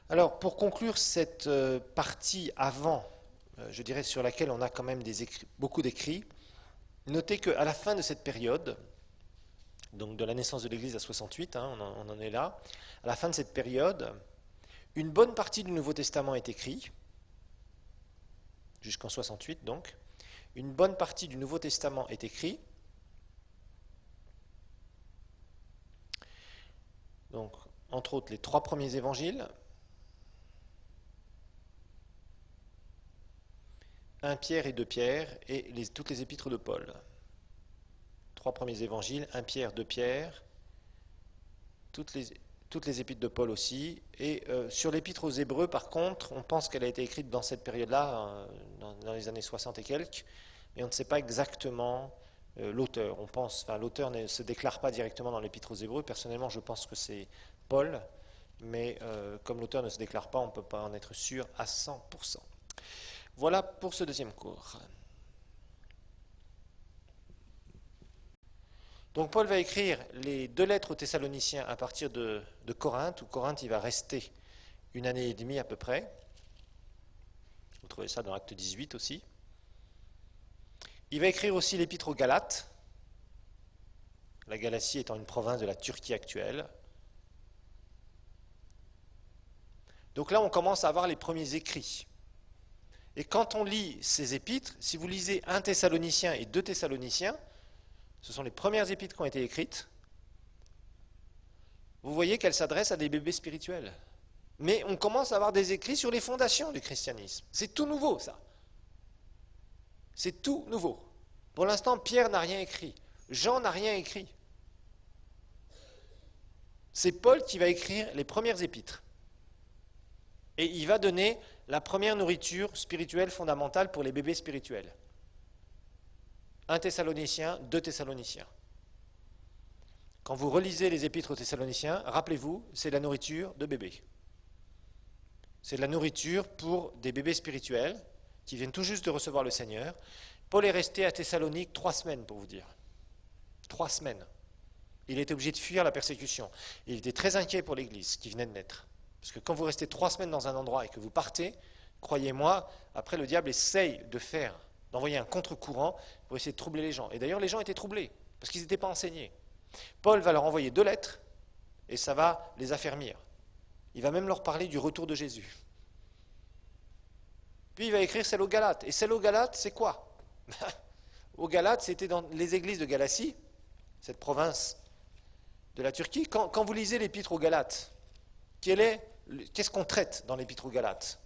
Alors, pour conclure cette partie avant, je dirais sur laquelle on a quand même beaucoup d'écrits, notez qu'à la fin de cette période, donc de la naissance de l'Église à 68, on en est là, à la fin de cette période, une bonne partie du Nouveau Testament est écrit, jusqu'en 68 donc, une bonne partie du Nouveau Testament est écrit, donc entre autres les 3 premiers évangiles, 1 Pierre et 2 Pierre, et toutes les épîtres de Paul. 3 premiers évangiles, 1 Pierre, 2 Pierre, toutes les épîtres de Paul aussi. Et sur l'épître aux Hébreux, par contre, on pense qu'elle a été écrite dans cette période-là, dans les années 60 et quelques, mais on ne sait pas exactement l'auteur. L'auteur ne se déclare pas directement dans l'épître aux Hébreux. Personnellement, je pense que c'est Paul, mais comme l'auteur ne se déclare pas, on ne peut pas en être sûr à 100%. Voilà pour ce deuxième cours. Donc Paul va écrire les 2 lettres aux Thessaloniciens à partir de Corinthe, où Corinthe il va rester 1 année et demie à peu près. Vous trouvez ça dans Acte 18 aussi. Il va écrire aussi l'épître aux Galates, la Galatie étant une province de la Turquie actuelle. Donc là, on commence à avoir les premiers écrits. Et quand on lit ces épîtres, si vous lisez 1 Thessalonicien et 2 Thessaloniciens, ce sont les premières épîtres qui ont été écrites. Vous voyez qu'elles s'adressent à des bébés spirituels. Mais on commence à avoir des écrits sur les fondations du christianisme. C'est tout nouveau, ça. C'est tout nouveau. Pour l'instant, Pierre n'a rien écrit. Jean n'a rien écrit. C'est Paul qui va écrire les premières épîtres. Et il va donner la première nourriture spirituelle fondamentale pour les bébés spirituels. 1 Thessaloniciens, 2 Thessaloniciens. Quand vous relisez les épîtres aux Thessaloniciens, rappelez-vous, c'est la nourriture de bébés. C'est de la nourriture pour des bébés spirituels qui viennent tout juste de recevoir le Seigneur. Paul est resté à Thessalonique 3 semaines, pour vous dire. 3 semaines. Il était obligé de fuir la persécution. Il était très inquiet pour l'Église qui venait de naître. Parce que quand vous restez 3 semaines dans un endroit et que vous partez, croyez-moi, après le diable essaye d'envoyer un contre-courant pour essayer de troubler les gens. Et d'ailleurs, les gens étaient troublés, parce qu'ils n'étaient pas enseignés. Paul va leur envoyer 2 lettres, et ça va les affermir. Il va même leur parler du retour de Jésus. Puis il va écrire celle aux Galates. Et celle aux Galates, c'est quoi? Aux Galates, c'était dans les églises de Galatie, cette province de la Turquie. Quand vous lisez l'épître aux Galates, qu'est-ce qu'on traite dans l'épître aux Galates?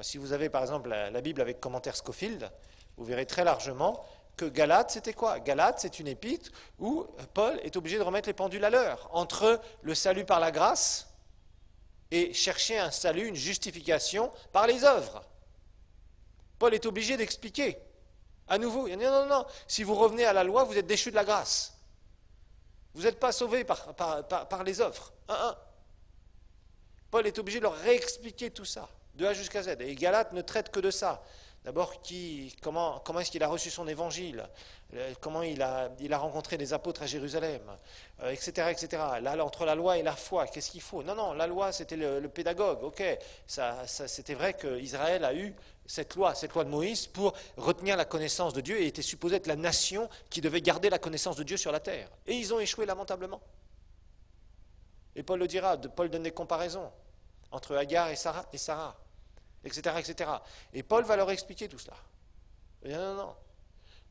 Si vous avez par exemple la Bible avec commentaire Scofield, vous verrez très largement que Galates, c'était quoi? Galates, c'est une épître où Paul est obligé de remettre les pendules à l'heure entre le salut par la grâce et chercher un salut, une justification par les œuvres. Paul est obligé d'expliquer. À nouveau, il dit non, si vous revenez à la loi, vous êtes déchus de la grâce. Vous n'êtes pas sauvés par les œuvres. Paul est obligé de leur réexpliquer tout ça, de A jusqu'à Z. Et Galates ne traite que de ça. D'abord, comment est-ce qu'il a reçu son évangile, comment il a rencontré les apôtres à Jérusalem, etc., etc. Là, entre la loi et la foi, qu'est-ce qu'il faut? Non, la loi, c'était le pédagogue. Ok, c'était vrai qu'Israël a eu cette loi de Moïse pour retenir la connaissance de Dieu et était supposée être la nation qui devait garder la connaissance de Dieu sur la terre. Et ils ont échoué lamentablement. Et Paul le dira, Paul donne des comparaisons entre Agar et Sarah. Etc., etc. Et Paul va leur expliquer tout cela. Il dit, non,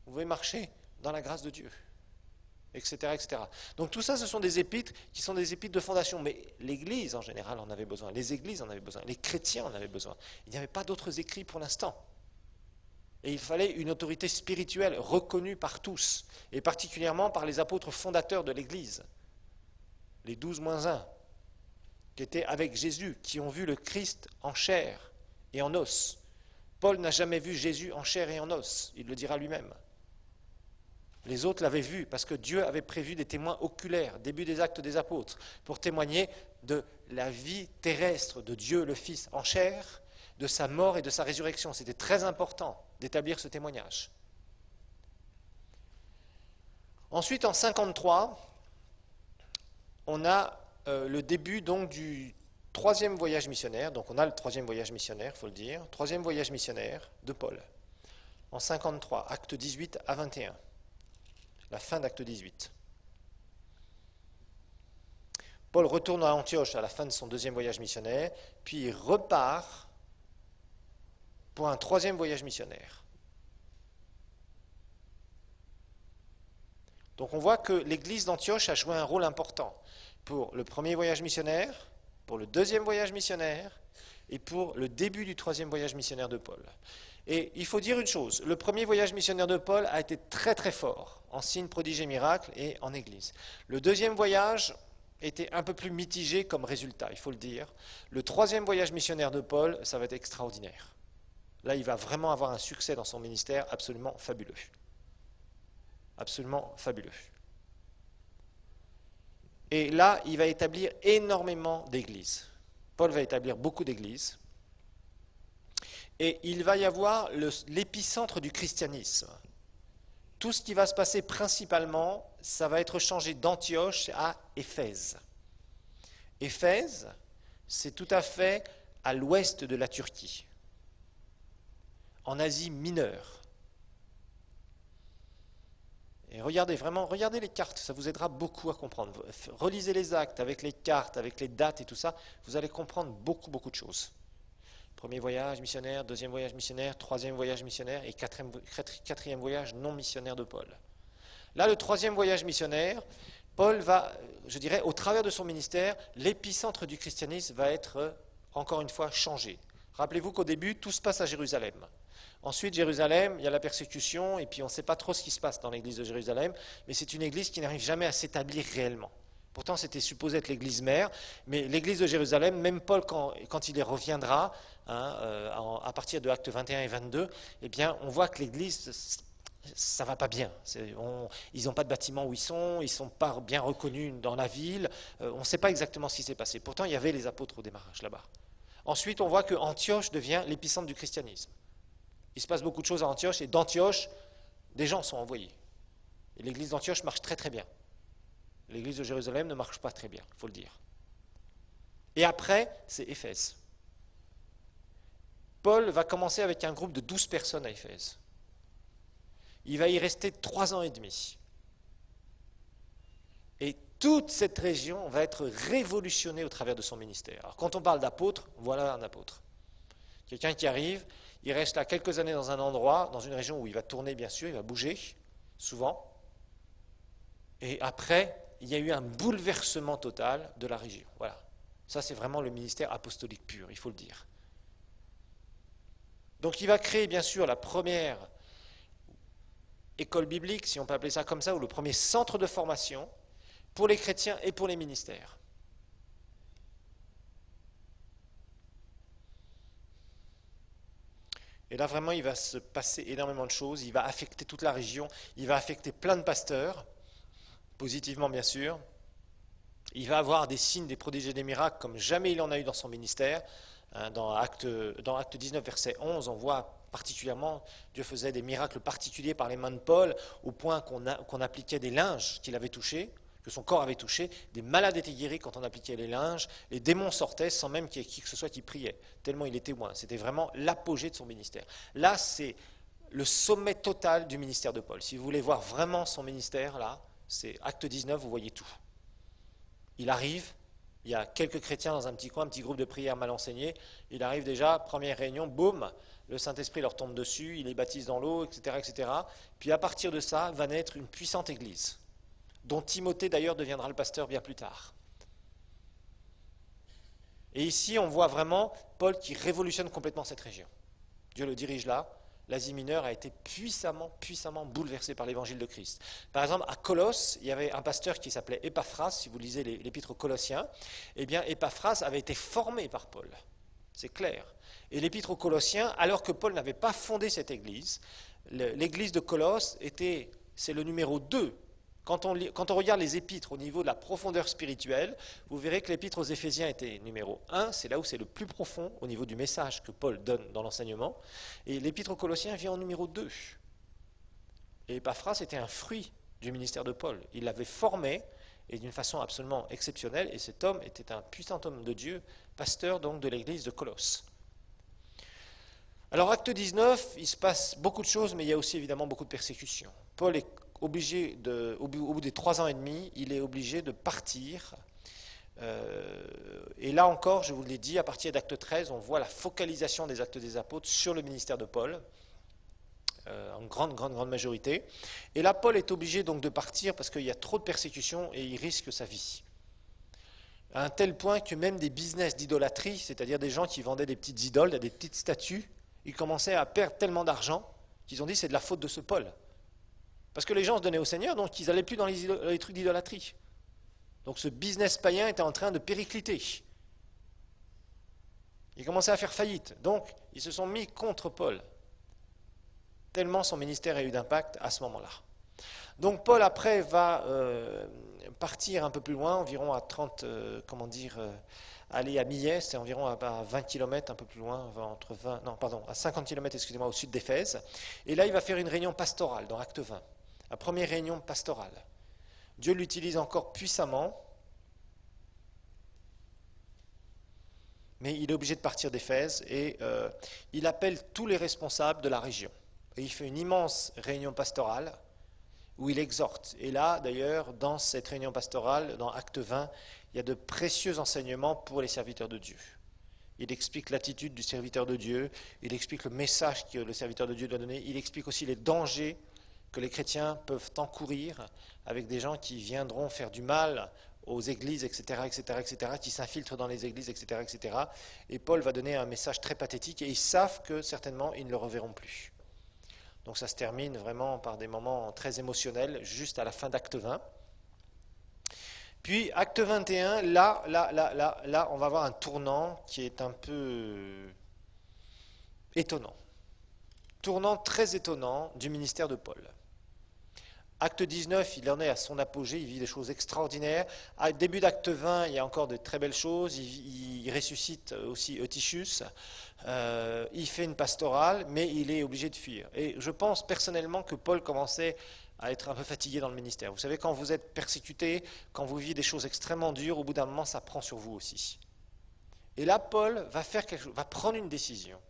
vous pouvez marcher dans la grâce de Dieu, etc., etc. Donc tout ça, ce sont des épîtres qui sont des épîtres de fondation. Mais l'Église, en général, en avait besoin. Les églises en avaient besoin. Les chrétiens en avaient besoin. Il n'y avait pas d'autres écrits pour l'instant. Et il fallait une autorité spirituelle reconnue par tous, et particulièrement par les apôtres fondateurs de l'Église, les 12-1, qui étaient avec Jésus, qui ont vu le Christ en chair et en os. Paul n'a jamais vu Jésus en chair et en os, il le dira lui-même. Les autres l'avaient vu parce que Dieu avait prévu des témoins oculaires, début des Actes des Apôtres, pour témoigner de la vie terrestre de Dieu le Fils en chair, de sa mort et de sa résurrection. C'était très important d'établir ce témoignage. Ensuite, en 53, on a le début donc du 3e voyage missionnaire, donc on a le 3e voyage missionnaire, il faut le dire, 3e voyage missionnaire de Paul, en 53, acte 18 à 21, la fin d'acte 18. Paul retourne à Antioche à la fin de son 2e voyage missionnaire, puis il repart pour un 3e voyage missionnaire. Donc on voit que l'église d'Antioche a joué un rôle important pour le 1er voyage missionnaire, pour le 2e voyage missionnaire et pour le début du 3e voyage missionnaire de Paul. Et il faut dire une chose, le 1er voyage missionnaire de Paul a été très très fort en signes, prodiges et miracles et en église. Le 2e voyage était un peu plus mitigé comme résultat, il faut le dire. Le 3e voyage missionnaire de Paul, ça va être extraordinaire. Là, il va vraiment avoir un succès dans son ministère absolument fabuleux. Absolument fabuleux. Et là, il va établir énormément d'églises. Paul va établir beaucoup d'églises. Et il va y avoir l'épicentre du christianisme. Tout ce qui va se passer principalement, ça va être changé d'Antioche à Éphèse. Éphèse, c'est tout à fait à l'ouest de la Turquie, en Asie mineure. Et regardez les cartes, ça vous aidera beaucoup à comprendre. Relisez les actes avec les cartes, avec les dates et tout ça, vous allez comprendre beaucoup, beaucoup de choses. Premier voyage missionnaire, deuxième voyage missionnaire, troisième voyage missionnaire et quatrième voyage non missionnaire de Paul. Là, le troisième voyage missionnaire, Paul va, je dirais, au travers de son ministère, l'épicentre du christianisme va être, encore une fois, changé. Rappelez-vous qu'au début, tout se passe à Jérusalem. Ensuite, Jérusalem, il y a la persécution, et puis on ne sait pas trop ce qui se passe dans l'église de Jérusalem, mais c'est une église qui n'arrive jamais à s'établir réellement. Pourtant, c'était supposé être l'église mère, mais l'église de Jérusalem, même Paul, quand il y reviendra, à partir de Actes 21 et 22, eh bien, on voit que l'église, ça ne va pas bien. Ils n'ont pas de bâtiment où ils ne sont pas bien reconnus dans la ville, on ne sait pas exactement ce qui s'est passé. Pourtant, il y avait les apôtres au démarrage là-bas. Ensuite, on voit que Antioche devient l'épicentre du christianisme. Il se passe beaucoup de choses à Antioche, et d'Antioche, des gens sont envoyés. Et l'église d'Antioche marche très très bien. L'église de Jérusalem ne marche pas très bien, il faut le dire. Et après, c'est Éphèse. Paul va commencer avec un groupe de 12 personnes à Éphèse. Il va y rester 3 ans et demi. Et toute cette région va être révolutionnée au travers de son ministère. Alors, quand on parle d'apôtre, voilà un apôtre. Quelqu'un qui arrive, il reste là quelques années dans un endroit, dans une région où il va tourner bien sûr, il va bouger, souvent. Et après, il y a eu un bouleversement total de la région. Voilà. Ça, c'est vraiment le ministère apostolique pur, il faut le dire. Donc, il va créer, bien sûr, la première école biblique, si on peut appeler ça comme ça, ou le premier centre de formation pour les chrétiens et pour les ministères. Et là, vraiment, il va se passer énormément de choses. Il va affecter toute la région. Il va affecter plein de pasteurs, positivement, bien sûr. Il va avoir des signes, des prodiges et des miracles comme jamais il en a eu dans son ministère. Dans Acte 19, verset 11, on voit particulièrement, Dieu faisait des miracles particuliers par les mains de Paul, au point qu'on appliquait des linges qu'il avait touchés, que son corps avait touché, des malades étaient guéris quand on appliquait les linges, les démons sortaient sans même qu'il y ait qui que ce soit qui priait, tellement il était loin. C'était vraiment l'apogée de son ministère. Là, c'est le sommet total du ministère de Paul. Si vous voulez voir vraiment son ministère, là, c'est Acte 19, vous voyez tout. Il arrive, il y a quelques chrétiens dans un petit coin, un petit groupe de prière mal enseigné, il arrive déjà, première réunion, boum, le Saint-Esprit leur tombe dessus, il les baptise dans l'eau, etc., etc. Puis à partir de ça, va naître une puissante église, dont Timothée d'ailleurs deviendra le pasteur bien plus tard. Et ici, on voit vraiment Paul qui révolutionne complètement cette région. Dieu le dirige là. L'Asie mineure a été puissamment bouleversée par l'évangile de Christ. Par exemple, à Colosse, il y avait un pasteur qui s'appelait Épaphras, si vous lisez l'épître aux Colossiens. Eh bien, Épaphras avait été formé par Paul. C'est clair. Et l'épître aux Colossiens, alors que Paul n'avait pas fondé cette église, l'église de Colosse c'est le numéro 2. Quand on regarde les épîtres au niveau de la profondeur spirituelle, vous verrez que l'épître aux Éphésiens était numéro 1, c'est là où c'est le plus profond au niveau du message que Paul donne dans l'enseignement, et l'épître aux Colossiens vient en numéro 2. Et Épaphras était un fruit du ministère de Paul. Il l'avait formé, et d'une façon absolument exceptionnelle, et cet homme était un puissant homme de Dieu, pasteur donc de l'église de Colosse. Alors, acte 19, il se passe beaucoup de choses, mais il y a aussi évidemment beaucoup de persécutions. Paul est obligé, au bout des 3 ans et demi, il est obligé de partir. Et là encore, je vous l'ai dit, à partir d'acte 13, on voit la focalisation des actes des apôtres sur le ministère de Paul, en grande majorité. Et là, Paul est obligé donc de partir parce qu'il y a trop de persécutions et il risque sa vie. À un tel point que même des business d'idolâtrie, c'est-à-dire des gens qui vendaient des petites idoles, des petites statues, ils commençaient à perdre tellement d'argent qu'ils ont dit c'est de la faute de ce Paul. Parce que les gens se donnaient au Seigneur, donc ils n'allaient plus dans les trucs d'idolâtrie. Donc ce business païen était en train de péricliter. Il commençait à faire faillite. Donc ils se sont mis contre Paul. Tellement son ministère a eu d'impact à ce moment-là. Donc Paul après va partir un peu plus loin, environ à 30, aller à Millet, c'est environ à 20 km, un peu plus loin, entre 20, non pardon, à 50 km, excusez-moi, au sud d'Éphèse. Et là il va faire une réunion pastorale dans Acte 20, la première réunion pastorale. Dieu l'utilise encore puissamment, mais il est obligé de partir d'Éphèse et il appelle tous les responsables de la région. Et il fait une immense réunion pastorale où il exhorte. Et là, d'ailleurs, dans cette réunion pastorale, dans Acte 20, il y a de précieux enseignements pour les serviteurs de Dieu. Il explique l'attitude du serviteur de Dieu, il explique le message que le serviteur de Dieu doit donner, il explique aussi les dangers que les chrétiens peuvent encourir avec des gens qui viendront faire du mal aux églises, etc., etc., etc., qui s'infiltrent dans les églises, etc., etc. Et Paul va donner un message très pathétique et ils savent que certainement ils ne le reverront plus. Donc ça se termine vraiment par des moments très émotionnels, juste à la fin d'Acte 20. Puis Acte 21, là, on va avoir un tournant qui est un peu étonnant. Tournant très étonnant du ministère de Paul. Acte 19, il en est à son apogée, il vit des choses extraordinaires. Au début d'Acte 20, il y a encore de très belles choses. Il ressuscite aussi Eutychus. Il fait une pastorale, mais il est obligé de fuir. Et je pense personnellement que Paul commençait à être un peu fatigué dans le ministère. Vous savez, quand vous êtes persécuté, quand vous vivez des choses extrêmement dures, au bout d'un moment, ça prend sur vous aussi. Et là, Paul va faire quelque chose, va prendre une décision,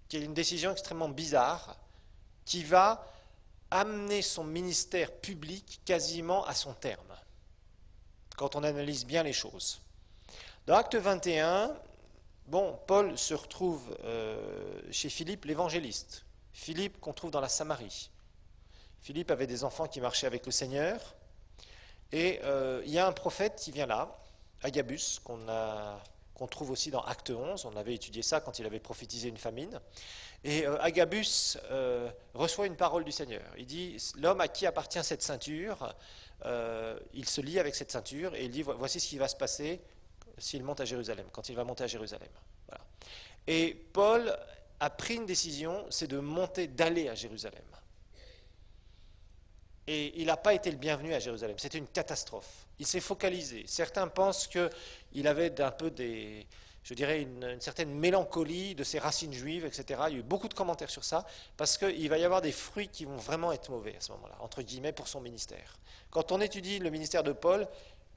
qui est une décision extrêmement bizarre, qui va amener son ministère public quasiment à son terme, quand on analyse bien les choses. Dans Acte 21, Paul se retrouve chez Philippe l'évangéliste. Philippe qu'on trouve dans la Samarie. Philippe avait des enfants qui marchaient avec le Seigneur, et il y a un prophète qui vient là, Agabus, qu'on trouve aussi dans Acte 11, on avait étudié ça quand il avait prophétisé une famine. Et Agabus reçoit une parole du Seigneur. Il dit, l'homme à qui appartient cette ceinture, il se lie avec cette ceinture et il dit, voici ce qui va se passer s'il monte à Jérusalem, quand il va monter à Jérusalem. Voilà. Et Paul a pris une décision, c'est d'aller à Jérusalem. Et il n'a pas été le bienvenu à Jérusalem, c'était une catastrophe. Il s'est focalisé. Certains pensent qu'il avait un peu une certaine mélancolie de ses racines juives, etc. Il y a eu beaucoup de commentaires sur ça, parce qu'il va y avoir des fruits qui vont vraiment être mauvais à ce moment-là, entre guillemets, pour son ministère. Quand on étudie le ministère de Paul,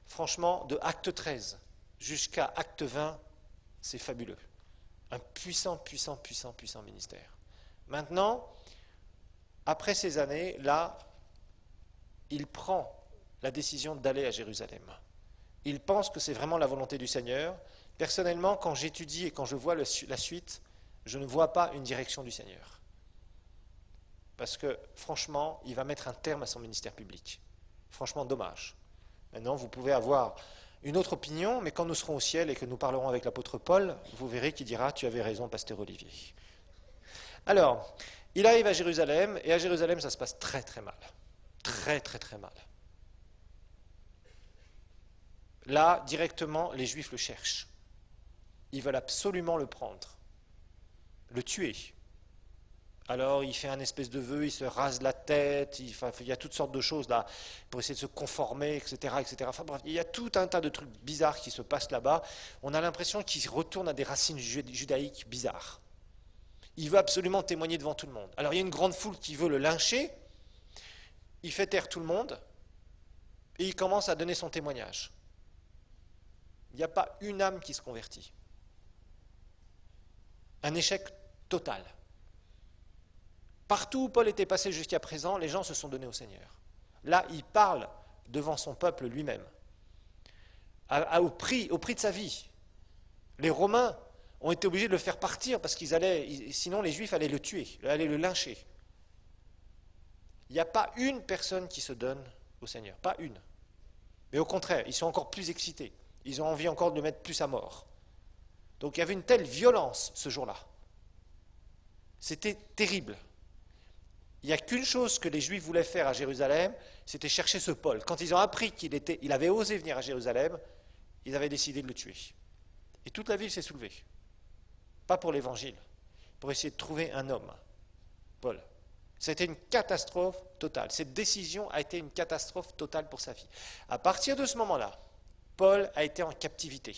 franchement, de Acte 13 jusqu'à Acte 20, c'est fabuleux. Un puissant ministère. Maintenant, après ces années, là, il prend la décision d'aller à Jérusalem. Il pense que c'est vraiment la volonté du Seigneur. Personnellement, quand j'étudie et quand je vois la suite, je ne vois pas une direction du Seigneur. Parce que, franchement, il va mettre un terme à son ministère public. Franchement, dommage. Maintenant, vous pouvez avoir une autre opinion, mais quand nous serons au ciel et que nous parlerons avec l'apôtre Paul, vous verrez qu'il dira « Tu avais raison, pasteur Olivier ». Alors, il arrive à Jérusalem, et à Jérusalem, ça se passe très très mal. Très très très mal. Là, directement, les Juifs le cherchent. Ils veulent absolument le prendre, le tuer. Alors il fait un espèce de vœu, il se rase la tête, il y a toutes sortes de choses là pour essayer de se conformer, etc., etc. Enfin bref, il y a tout un tas de trucs bizarres qui se passent là-bas. On a l'impression qu'il retourne à des racines judaïques bizarres. Il veut absolument témoigner devant tout le monde. Alors il y a une grande foule qui veut le lyncher, il fait taire tout le monde, et il commence à donner son témoignage. Il n'y a pas une âme qui se convertit. Un échec total. Partout où Paul était passé jusqu'à présent, les gens se sont donnés au Seigneur. Là, il parle devant son peuple lui-même, au prix de sa vie. Les Romains ont été obligés de le faire partir parce sinon les Juifs allaient le tuer, allaient le lyncher. Il n'y a pas une personne qui se donne au Seigneur, pas une. Mais au contraire, ils sont encore plus excités. Ils ont envie encore de le mettre plus à mort. Donc il y avait une telle violence ce jour-là. C'était terrible. Il n'y a qu'une chose que les Juifs voulaient faire à Jérusalem, c'était chercher ce Paul. Quand ils ont appris qu'il avait osé venir à Jérusalem, ils avaient décidé de le tuer. Et toute la ville s'est soulevée. Pas pour l'évangile, pour essayer de trouver un homme, Paul. C'était une catastrophe totale. Cette décision a été une catastrophe totale pour sa vie. À partir de ce moment-là, Paul a été en captivité.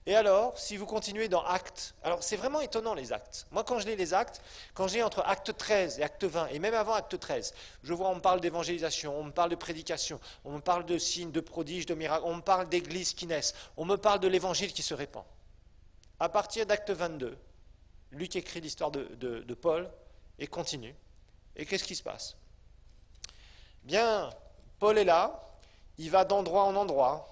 Et alors, si vous continuez dans Actes, alors c'est vraiment étonnant les Actes. Moi, quand je lis les Actes, quand je lis entre Acte 13 et Acte 20, et même avant Acte 13, je vois, on me parle d'évangélisation, on me parle de prédication, on me parle de signes, de prodiges, de miracles, on me parle d'églises qui naissent, on me parle de l'évangile qui se répand. À partir d'Acte 22, Luc écrit l'histoire de Paul et continue. Et qu'est-ce qui se passe? Bien, Paul est là, il va d'endroit en endroit.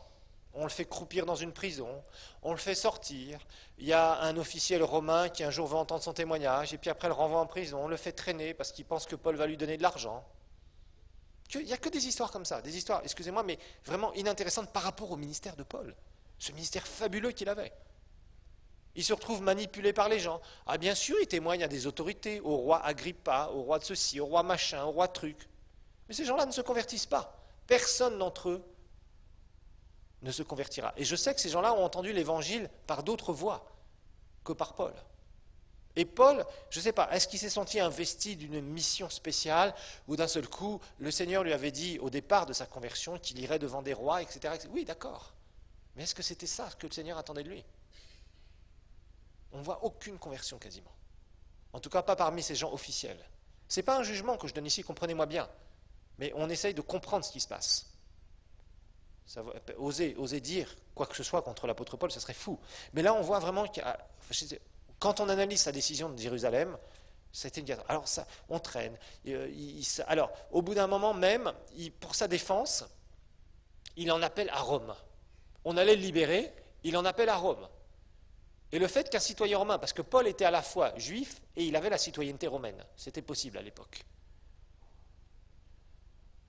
On le fait croupir dans une prison, on le fait sortir. Il y a un officiel romain qui un jour va entendre son témoignage, et puis après le renvoie en prison, on le fait traîner parce qu'il pense que Paul va lui donner de l'argent. Il n'y a que des histoires comme ça, des histoires, excusez-moi, mais vraiment inintéressantes par rapport au ministère de Paul, ce ministère fabuleux qu'il avait. Il se retrouve manipulé par les gens. Ah bien sûr, il témoigne à des autorités, au roi Agrippa, au roi de ceci, au roi machin, au roi truc. Mais ces gens-là ne se convertissent pas. Personne d'entre eux ne se convertira. Et je sais que ces gens-là ont entendu l'évangile par d'autres voies que par Paul. Et Paul, je ne sais pas, est-ce qu'il s'est senti investi d'une mission spéciale ou d'un seul coup, le Seigneur lui avait dit au départ de sa conversion qu'il irait devant des rois, etc. Oui, d'accord. Mais est-ce que c'était ça que le Seigneur attendait de lui? On ne voit aucune conversion quasiment. En tout cas, pas parmi ces gens officiels. Ce n'est pas un jugement que je donne ici, comprenez-moi bien. Mais on essaye de comprendre ce qui se passe. Oser dire quoi que ce soit contre l'apôtre Paul, ce serait fou. Mais là, on voit vraiment que quand on analyse sa décision de Jérusalem, c'était une catastrophe. Alors, ça, on traîne. Alors, au bout d'un moment même, pour sa défense, il en appelle à Rome. On allait le libérer, il en appelle à Rome. Et le fait qu'un citoyen romain, parce que Paul était à la fois juif et il avait la citoyenneté romaine, c'était possible à l'époque.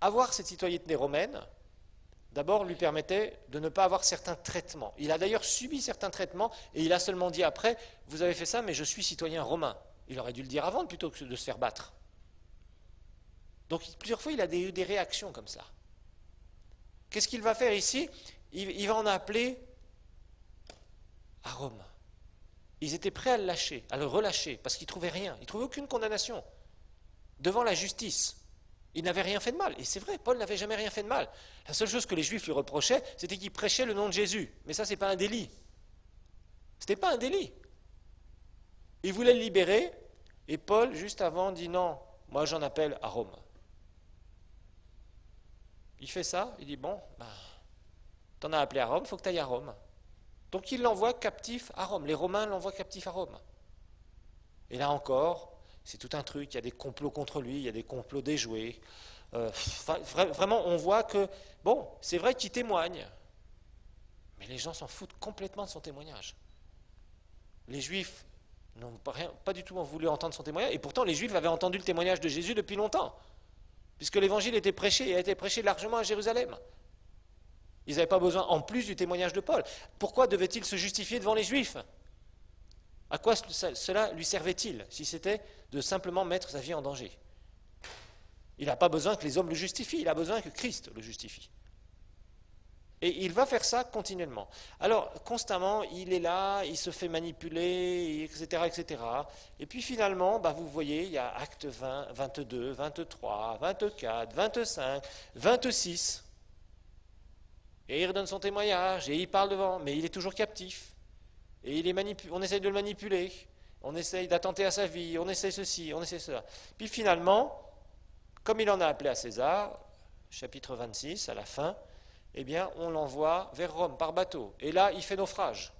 Avoir cette citoyenneté romaine, d'abord, lui permettait de ne pas avoir certains traitements. Il a d'ailleurs subi certains traitements et il a seulement dit après, vous avez fait ça, mais je suis citoyen romain. Il aurait dû le dire avant plutôt que de se faire battre. Donc plusieurs fois, il a eu des réactions comme ça. Qu'est-ce qu'il va faire ici? Il va en appeler à Rome. Ils étaient prêts à le lâcher, à le relâcher, parce qu'ils ne trouvaient rien. Ils ne trouvaient aucune condamnation devant la justice. Il n'avait rien fait de mal. Et c'est vrai, Paul n'avait jamais rien fait de mal. La seule chose que les Juifs lui reprochaient, c'était qu'il prêchait le nom de Jésus. Mais ça, ce n'est pas un délit. Ce n'était pas un délit. Il voulait le libérer, et Paul, juste avant, dit non, moi j'en appelle à Rome. Il fait ça, il dit bon, t'en as appelé à Rome, il faut que tu ailles à Rome. Donc il l'envoie captif à Rome. Les Romains l'envoient captif à Rome. Et là encore, c'est tout un truc, il y a des complots contre lui, il y a des complots déjoués. Vraiment, on voit que, bon, c'est vrai qu'il témoigne, mais les gens s'en foutent complètement de son témoignage. Les Juifs n'ont pas du tout voulu entendre son témoignage, et pourtant les Juifs avaient entendu le témoignage de Jésus depuis longtemps, puisque l'évangile était prêché et a été prêché largement à Jérusalem. Ils n'avaient pas besoin, en plus du témoignage de Paul. Pourquoi devait-il se justifier devant les Juifs? À quoi cela lui servait-il, si c'était de simplement mettre sa vie en danger? Il n'a pas besoin que les hommes le justifient, il a besoin que Christ le justifie. Et il va faire ça continuellement. Alors, constamment, il est là, il se fait manipuler, etc., etc. Et puis finalement, vous voyez, il y a acte 20, 22, 23, 24, 25, 26. Et il redonne son témoignage, et il parle devant, mais il est toujours captif. Et on essaye de le manipuler, on essaye d'attenter à sa vie, on essaye ceci, on essaye cela. Puis finalement, comme il en a appelé à César, chapitre 26, à la fin, eh bien, on l'envoie vers Rome par bateau. Et là, il fait naufrage.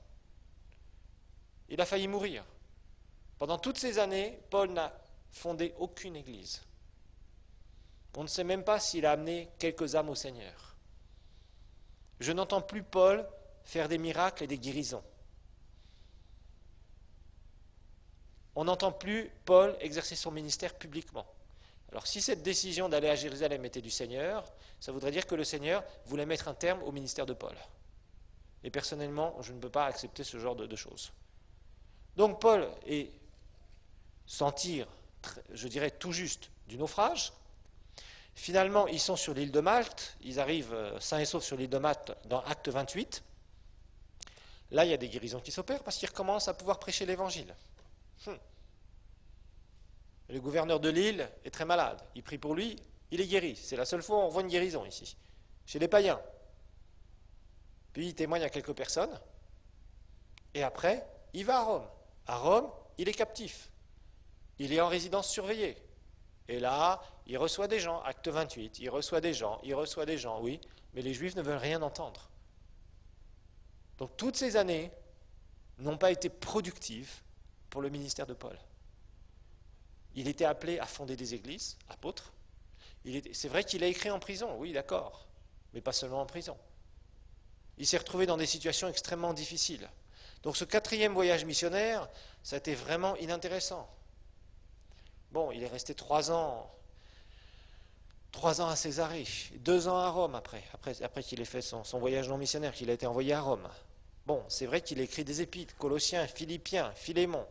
Il a failli mourir. Pendant toutes ces années, Paul n'a fondé aucune église. On ne sait même pas s'il a amené quelques âmes au Seigneur. Je n'entends plus Paul faire des miracles et des guérisons. On n'entend plus Paul exercer son ministère publiquement. Alors si cette décision d'aller à Jérusalem était du Seigneur, ça voudrait dire que le Seigneur voulait mettre un terme au ministère de Paul. Et personnellement, je ne peux pas accepter ce genre de choses. Donc Paul s'en tire, je dirais tout juste, du naufrage. Finalement, ils sont sur l'île de Malte, ils arrivent sains et saufs sur l'île de Malte dans Acte 28. Là, il y a des guérisons qui s'opèrent parce qu'ils recommencent à pouvoir prêcher l'évangile. Le gouverneur de l'île est très malade. Il prie pour lui, il est guéri. C'est la seule fois où on voit une guérison ici, chez les païens. Puis il témoigne à quelques personnes, et après, il va à Rome. À Rome, il est captif. Il est en résidence surveillée. Et là, il reçoit des gens, acte 28, il reçoit des gens, oui, mais les Juifs ne veulent rien entendre. Donc toutes ces années n'ont pas été productives pour le ministère de Paul. Il était appelé à fonder des églises, apôtre. C'est vrai qu'il a écrit en prison, oui, d'accord, mais pas seulement en prison. Il s'est retrouvé dans des situations extrêmement difficiles. Donc ce 4e voyage missionnaire, ça a été vraiment inintéressant. Bon, il est resté 3 ans à Césarée, 2 ans à Rome après qu'il ait fait son voyage non missionnaire, qu'il a été envoyé à Rome. Bon, c'est vrai qu'il a écrit des épîtres, Colossiens, Philippiens, Philémon.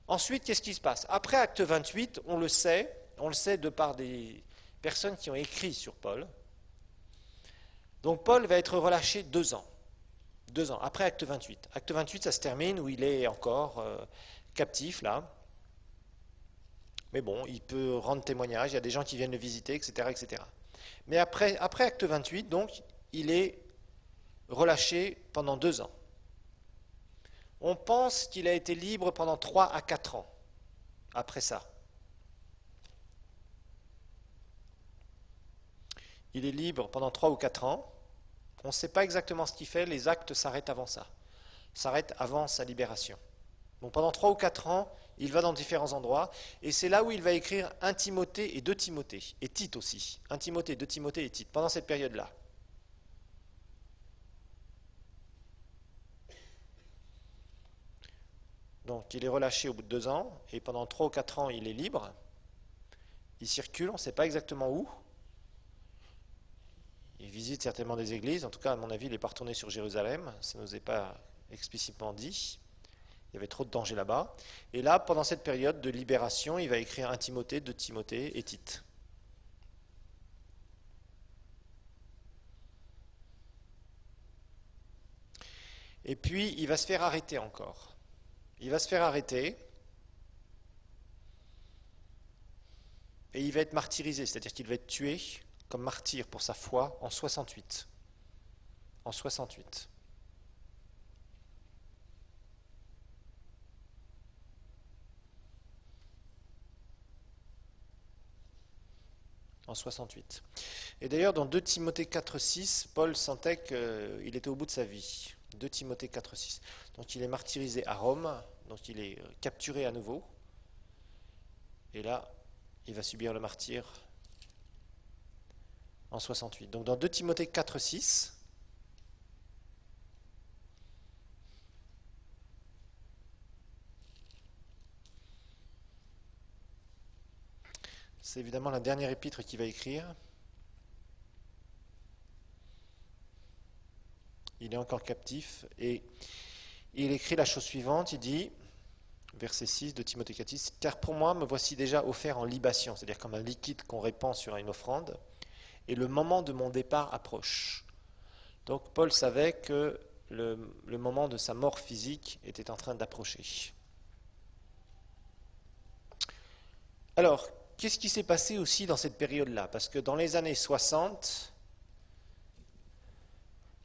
Ensuite, qu'est-ce qui se passe? Après acte 28, on le sait de par des personnes qui ont écrit sur Paul. Donc Paul va être relâché 2 ans. 2 ans, après acte 28. Acte 28, ça se termine où il est encore captif, là. Mais bon, il peut rendre témoignage, il y a des gens qui viennent le visiter, etc. etc. Mais après acte 28, donc, il est relâché pendant 2 ans. On pense qu'il a été libre pendant 3 à 4 ans après ça. Il est libre pendant 3 ou 4 ans. On ne sait pas exactement ce qu'il fait, les actes s'arrêtent avant ça. S'arrêtent avant sa libération. Donc pendant 3 ou 4 ans, il va dans différents endroits, et c'est là où il va écrire 1 Timothée et 2 Timothée, et Tite aussi. 1 Timothée, 2 Timothée et Tite, pendant cette période-là. Donc il est relâché au bout de 2 ans, et pendant 3 ou 4 ans, il est libre. Il circule, on ne sait pas exactement où. Il visite certainement des églises, en tout cas, à mon avis, il n'est pas retourné sur Jérusalem, ça ne nous est pas explicitement dit. Il y avait trop de danger là-bas. Et là, pendant cette période de libération, il va écrire 1 Timothée, 2 Timothée et Tite. Et puis, il va se faire arrêter encore. Il va se faire arrêter et il va être martyrisé, c'est-à-dire qu'il va être tué comme martyr pour sa foi en 68. En 68. En 68. Et d'ailleurs, dans 2 Timothée 4,6, Paul sentait qu'il était au bout de sa vie. 2 Timothée 4,6. Donc il est martyrisé à Rome, donc il est capturé à nouveau. Et là, il va subir le martyre en 68. Donc dans 2 Timothée 4,6, c'est évidemment la dernière épître qu'il va écrire. Il est encore captif et il écrit la chose suivante, il dit, verset 6 de Timothée 4,6, « Car pour moi, me voici déjà offert en libation, c'est-à-dire comme un liquide qu'on répand sur une offrande, et le moment de mon départ approche. » Donc Paul savait que le moment de sa mort physique était en train d'approcher. Alors, qu'est-ce qui s'est passé aussi dans cette période-là? Parce que dans les années 60,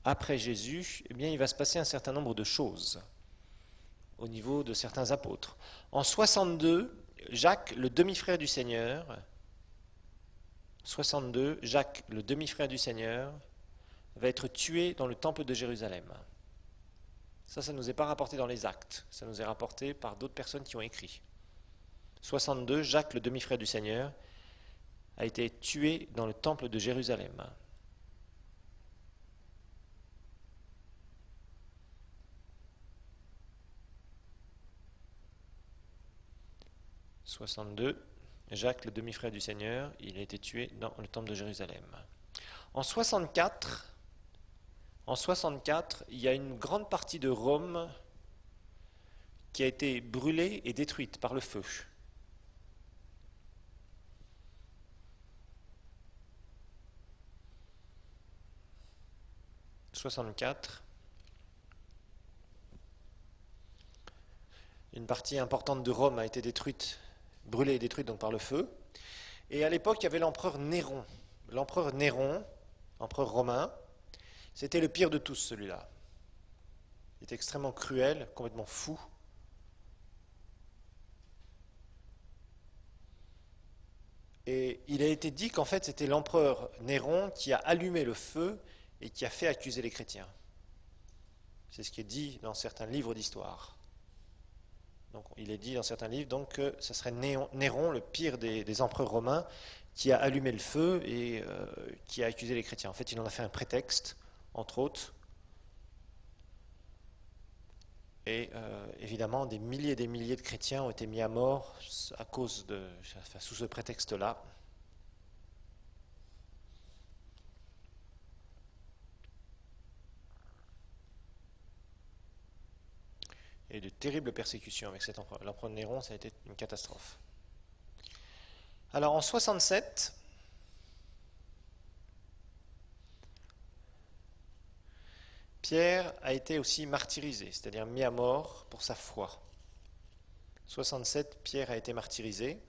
après Jésus, eh bien, il va se passer un certain nombre de choses au niveau de certains apôtres. En 62, Jacques, le demi-frère du Seigneur, va être tué dans le temple de Jérusalem. Ça ne nous est pas rapporté dans les actes, ça nous est rapporté par d'autres personnes qui ont écrit. 62, Jacques, le demi-frère du Seigneur, a été tué dans le temple de Jérusalem. « 62, Jacques, le demi-frère du Seigneur, il a été tué dans le temple de Jérusalem. » En 64, il y a une grande partie de Rome qui a été brûlée et détruite par le feu. Une partie importante de Rome a été détruite brûlée et détruite donc par le feu. Et à l'époque, il y avait l'empereur Néron. L'empereur Néron, empereur romain, c'était le pire de tous, celui-là. Il était extrêmement cruel, complètement fou. Et il a été dit qu'en fait, c'était l'empereur Néron qui a allumé le feu et qui a fait accuser les chrétiens. C'est ce qui est dit dans certains livres d'histoire. Donc, il est dit dans certains livres donc, que ce serait Néron, le pire des empereurs romains, qui a allumé le feu et qui a accusé les chrétiens. En fait, il en a fait un prétexte, entre autres. Et évidemment, des milliers et des milliers de chrétiens ont été mis à mort à cause sous ce prétexte-là. Et de terribles persécutions avec cet empereur. L'empereur Néron, ça a été une catastrophe. Alors en 67, Pierre a été aussi martyrisé, c'est-à-dire mis à mort pour sa foi. 67, Pierre a été martyrisé.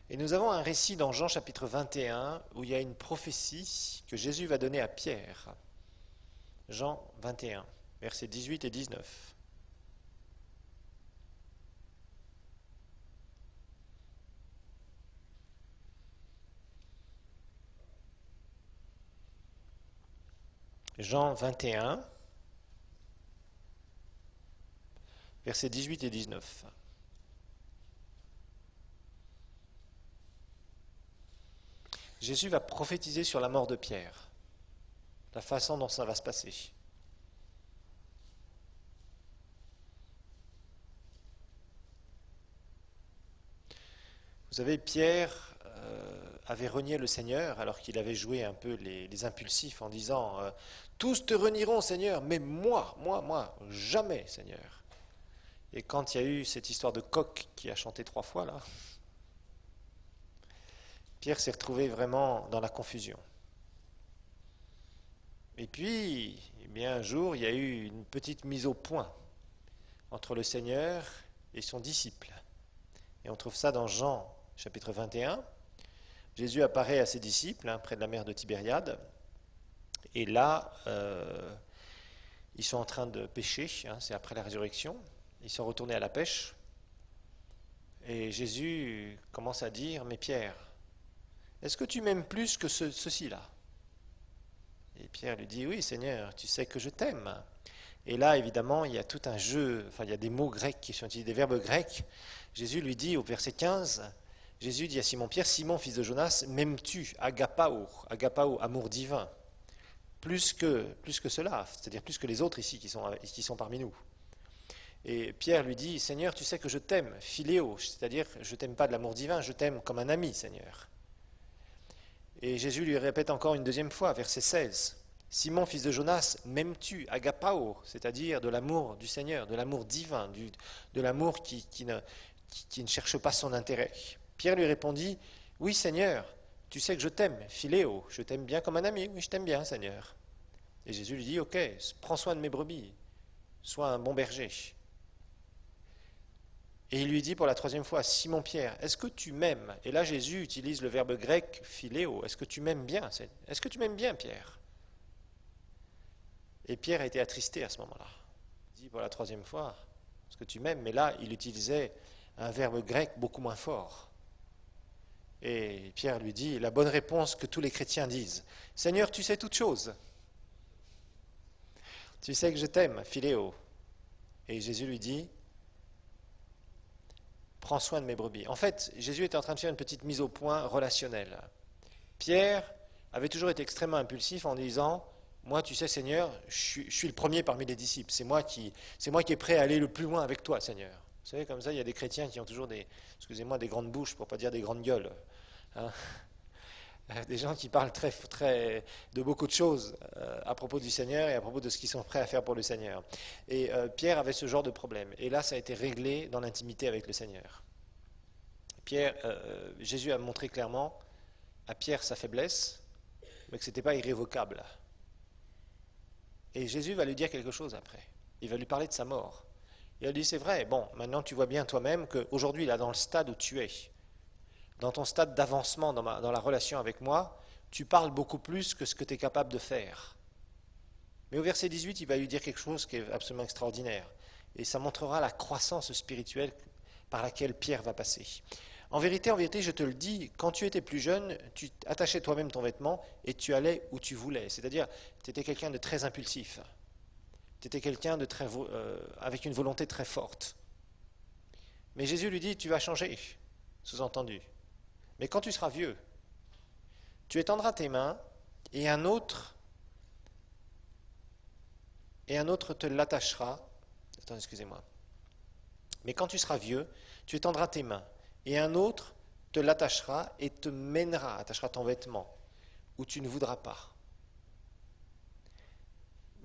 Et nous avons un récit dans Jean chapitre 21 où il y a une prophétie que Jésus va donner à Pierre. Jean 21, versets 18 et 19. Jean 21, versets 18 et 19. Jésus va prophétiser sur la mort de Pierre, la façon dont ça va se passer. Vous savez, Pierre avait renié le Seigneur alors qu'il avait joué un peu les impulsifs en disant tous te renieront, Seigneur, mais moi, jamais, Seigneur. Et quand il y a eu cette histoire de coq qui a chanté 3 fois, là, Pierre s'est retrouvé vraiment dans la confusion. Et puis, eh bien, un jour, il y a eu une petite mise au point entre le Seigneur et son disciple. Et on trouve ça dans Jean, chapitre 21. Jésus apparaît à ses disciples, près de la mer de Tibériade. Et là, ils sont en train de pêcher, c'est après la résurrection. Ils sont retournés à la pêche. Et Jésus commence à dire, mais Pierre, est-ce que tu m'aimes plus que ceci-là? Et Pierre lui dit, oui Seigneur, tu sais que je t'aime. Et là, évidemment, il y a tout un jeu, enfin il y a des mots grecs qui sont utilisés, des verbes grecs. Jésus lui dit au verset 15, Jésus dit à Simon-Pierre, Simon, fils de Jonas, m'aimes-tu, agapao, amour divin, plus que cela, c'est-à-dire plus que les autres ici qui sont parmi nous. Et Pierre lui dit, Seigneur, tu sais que je t'aime, philéo, c'est-à-dire je t'aime pas de l'amour divin, je t'aime comme un ami, Seigneur. Et Jésus lui répète encore une deuxième fois, verset 16, Simon, fils de Jonas, m'aimes-tu, agapao, c'est-à-dire de l'amour du Seigneur, de l'amour divin, de l'amour qui ne cherche pas son intérêt. Pierre lui répondit, oui Seigneur, tu sais que je t'aime, philéo, je t'aime bien comme un ami, oui je t'aime bien Seigneur. Et Jésus lui dit, ok, prends soin de mes brebis, sois un bon berger. Et il lui dit pour la 3e fois, Simon Pierre, est-ce que tu m'aimes? Et là Jésus utilise le verbe grec philéo, est-ce que tu m'aimes bien? Est-ce que tu m'aimes bien Pierre? Et Pierre a été attristé à ce moment-là. Il dit pour la 3e fois, est-ce que tu m'aimes? Mais là il utilisait un verbe grec beaucoup moins fort. Et Pierre lui dit la bonne réponse que tous les chrétiens disent, Seigneur, tu sais toutes choses. Tu sais que je t'aime, philéo. Et Jésus lui dit, prends soin de mes brebis. En fait, Jésus était en train de faire une petite mise au point relationnelle. Pierre avait toujours été extrêmement impulsif en disant, moi, tu sais, Seigneur, je suis le premier parmi les disciples. C'est moi qui est prêt à aller le plus loin avec toi, Seigneur. Vous savez, comme ça, il y a des chrétiens qui ont toujours des grandes bouches, pour ne pas dire des grandes gueules. Des gens qui parlent de beaucoup de choses à propos du Seigneur et à propos de ce qu'ils sont prêts à faire pour le Seigneur. Et Pierre avait ce genre de problème. Et là, ça a été réglé dans l'intimité avec le Seigneur. Jésus a montré clairement à Pierre sa faiblesse, mais que ce n'était pas irrévocable. Et Jésus va lui dire quelque chose après. Il va lui parler de sa mort. Et elle dit, c'est vrai, bon, maintenant tu vois bien toi-même qu'aujourd'hui, là, dans le stade où tu es, dans ton stade d'avancement dans la relation avec moi, tu parles beaucoup plus que ce que tu es capable de faire. Mais au verset 18, il va lui dire quelque chose qui est absolument extraordinaire. Et ça montrera la croissance spirituelle par laquelle Pierre va passer. En vérité, je te le dis, quand tu étais plus jeune, tu attachais toi-même ton vêtement et tu allais où tu voulais. C'est-à-dire, tu étais quelqu'un de très impulsif. Tu étais quelqu'un de avec une volonté très forte. Mais Jésus lui dit, tu vas changer, sous-entendu. Mais quand tu seras vieux, tu étendras tes mains et un autre te l'attachera. Attends, excusez-moi. Mais quand tu seras vieux, tu étendras tes mains et un autre te l'attachera et te mènera, attachera ton vêtement, où tu ne voudras pas.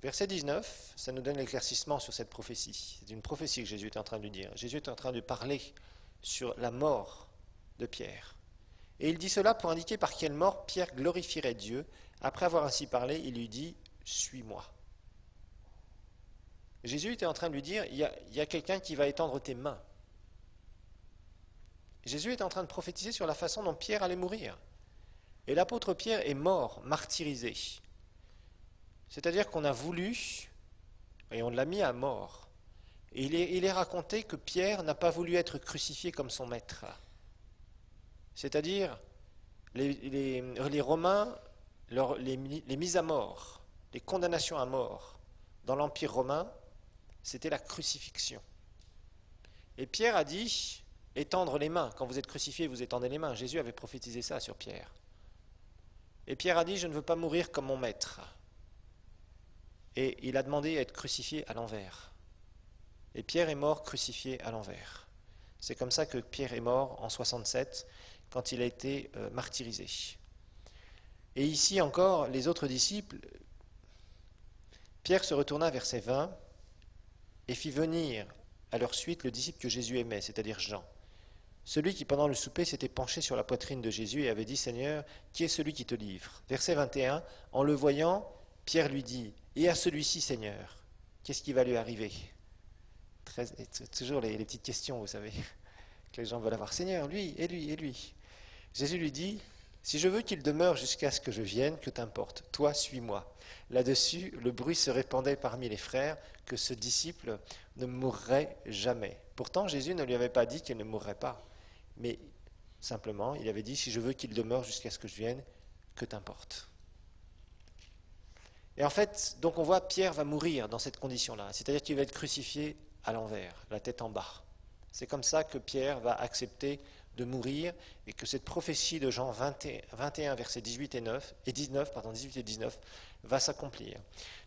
Verset 19, ça nous donne l'éclaircissement sur cette prophétie. C'est une prophétie que Jésus est en train de lui dire. Jésus est en train de parler sur la mort de Pierre. Et il dit cela pour indiquer par quelle mort Pierre glorifierait Dieu. Après avoir ainsi parlé, il lui dit « Suis-moi ». Jésus était en train de lui dire « Il y a quelqu'un qui va étendre tes mains ». Jésus est en train de prophétiser sur la façon dont Pierre allait mourir. Et l'apôtre Pierre est mort, martyrisé. C'est-à-dire qu'on a voulu, et on l'a mis à mort. Et il est raconté que Pierre n'a pas voulu être crucifié comme son maître. C'est-à-dire, les Romains, les mises à mort, les condamnations à mort dans l'Empire romain, c'était la crucifixion. Et Pierre a dit, étendre les mains. Quand vous êtes crucifié, vous étendez les mains. Jésus avait prophétisé ça sur Pierre. Et Pierre a dit, je ne veux pas mourir comme mon maître. Et il a demandé à être crucifié à l'envers. Et Pierre est mort crucifié à l'envers. C'est comme ça que Pierre est mort en 67, quand il a été martyrisé. Et ici encore, les autres disciples, Pierre se retourna verset 20 et fit venir à leur suite le disciple que Jésus aimait, c'est-à-dire Jean. Celui qui pendant le souper s'était penché sur la poitrine de Jésus et avait dit « Seigneur, qui est celui qui te livre ?» Verset 21, en le voyant, Pierre lui dit « Et à celui-ci, Seigneur, qu'est-ce qui va lui arriver ?» Toujours les petites questions, vous savez, que les gens veulent avoir. « Seigneur, lui, et lui, et lui. » Jésus lui dit « Si je veux qu'il demeure jusqu'à ce que je vienne, que t'importe, toi suis-moi. » Là-dessus, le bruit se répandait parmi les frères que ce disciple ne mourrait jamais. Pourtant, Jésus ne lui avait pas dit qu'il ne mourrait pas, mais simplement, il avait dit « Si je veux qu'il demeure jusqu'à ce que je vienne, que t'importe. » Et en fait, donc on voit Pierre va mourir dans cette condition-là, c'est-à-dire qu'il va être crucifié à l'envers, la tête en bas. C'est comme ça que Pierre va accepter de mourir et que cette prophétie de Jean 21, versets 18 et 19, va s'accomplir.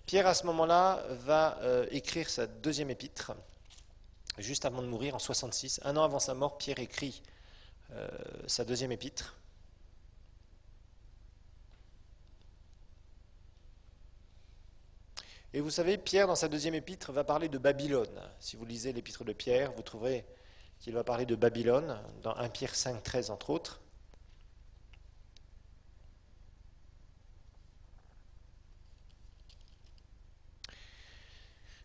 Pierre, à ce moment-là, va écrire sa deuxième épître, juste avant de mourir, en 66. Un an avant sa mort, Pierre écrit sa deuxième épître. Et vous savez, Pierre, dans sa deuxième épître, va parler de Babylone. Si vous lisez l'épître de Pierre, vous trouverez qu'il va parler de Babylone, dans 1 Pierre 5, 13, entre autres.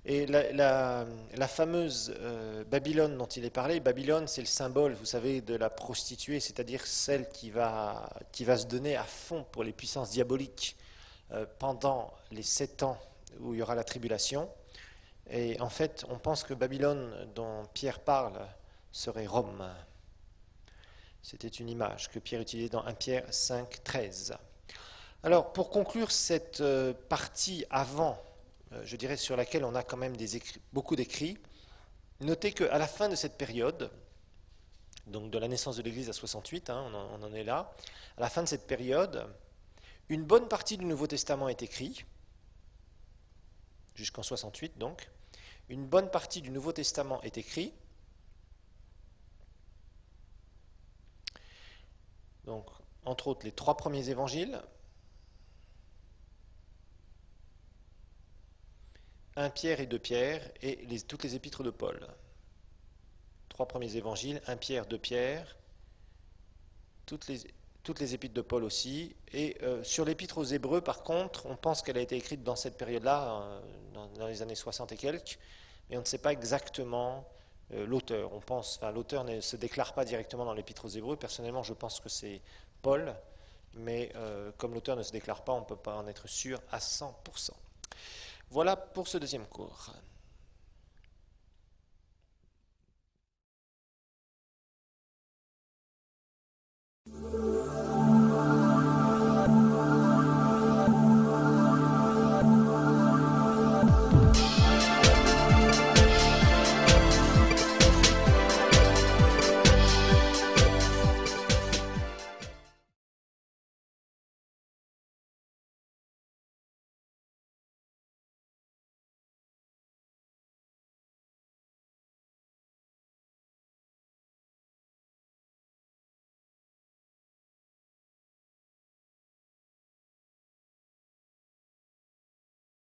Et la fameuse Babylone dont il est parlé, Babylone, c'est le symbole, vous savez, de la prostituée, c'est-à-dire celle qui va se donner à fond pour les puissances diaboliques pendant les 7 ans où il y aura la tribulation. Et en fait, on pense que Babylone dont Pierre parle serait Rome. C'était une image que Pierre utilisait dans 1 Pierre 5, 13. Alors, pour conclure cette partie avant, je dirais sur laquelle on a quand même beaucoup d'écrits, notez qu'à la fin de cette période, donc de la naissance de l'Église à 68, on en est là, à la fin de cette période, une bonne partie du Nouveau Testament est écrit, jusqu'en 68 donc, une bonne partie du Nouveau Testament est écrit. Donc, entre autres, les 3 premiers évangiles, 1 Pierre et 2 Pierre, et toutes les épîtres de Paul. 3 premiers évangiles, 1 Pierre, 2 Pierre, toutes les épîtres de Paul aussi. Et sur l'épître aux Hébreux, par contre, on pense qu'elle a été écrite dans cette période-là, dans les années 60 et quelques, mais on ne sait pas exactement l'auteur. On pense, enfin, l'auteur ne se déclare pas directement dans l'Épître aux Hébreux. Personnellement, je pense que c'est Paul, mais comme l'auteur ne se déclare pas, on ne peut pas en être sûr à 100%. Voilà pour ce deuxième cours.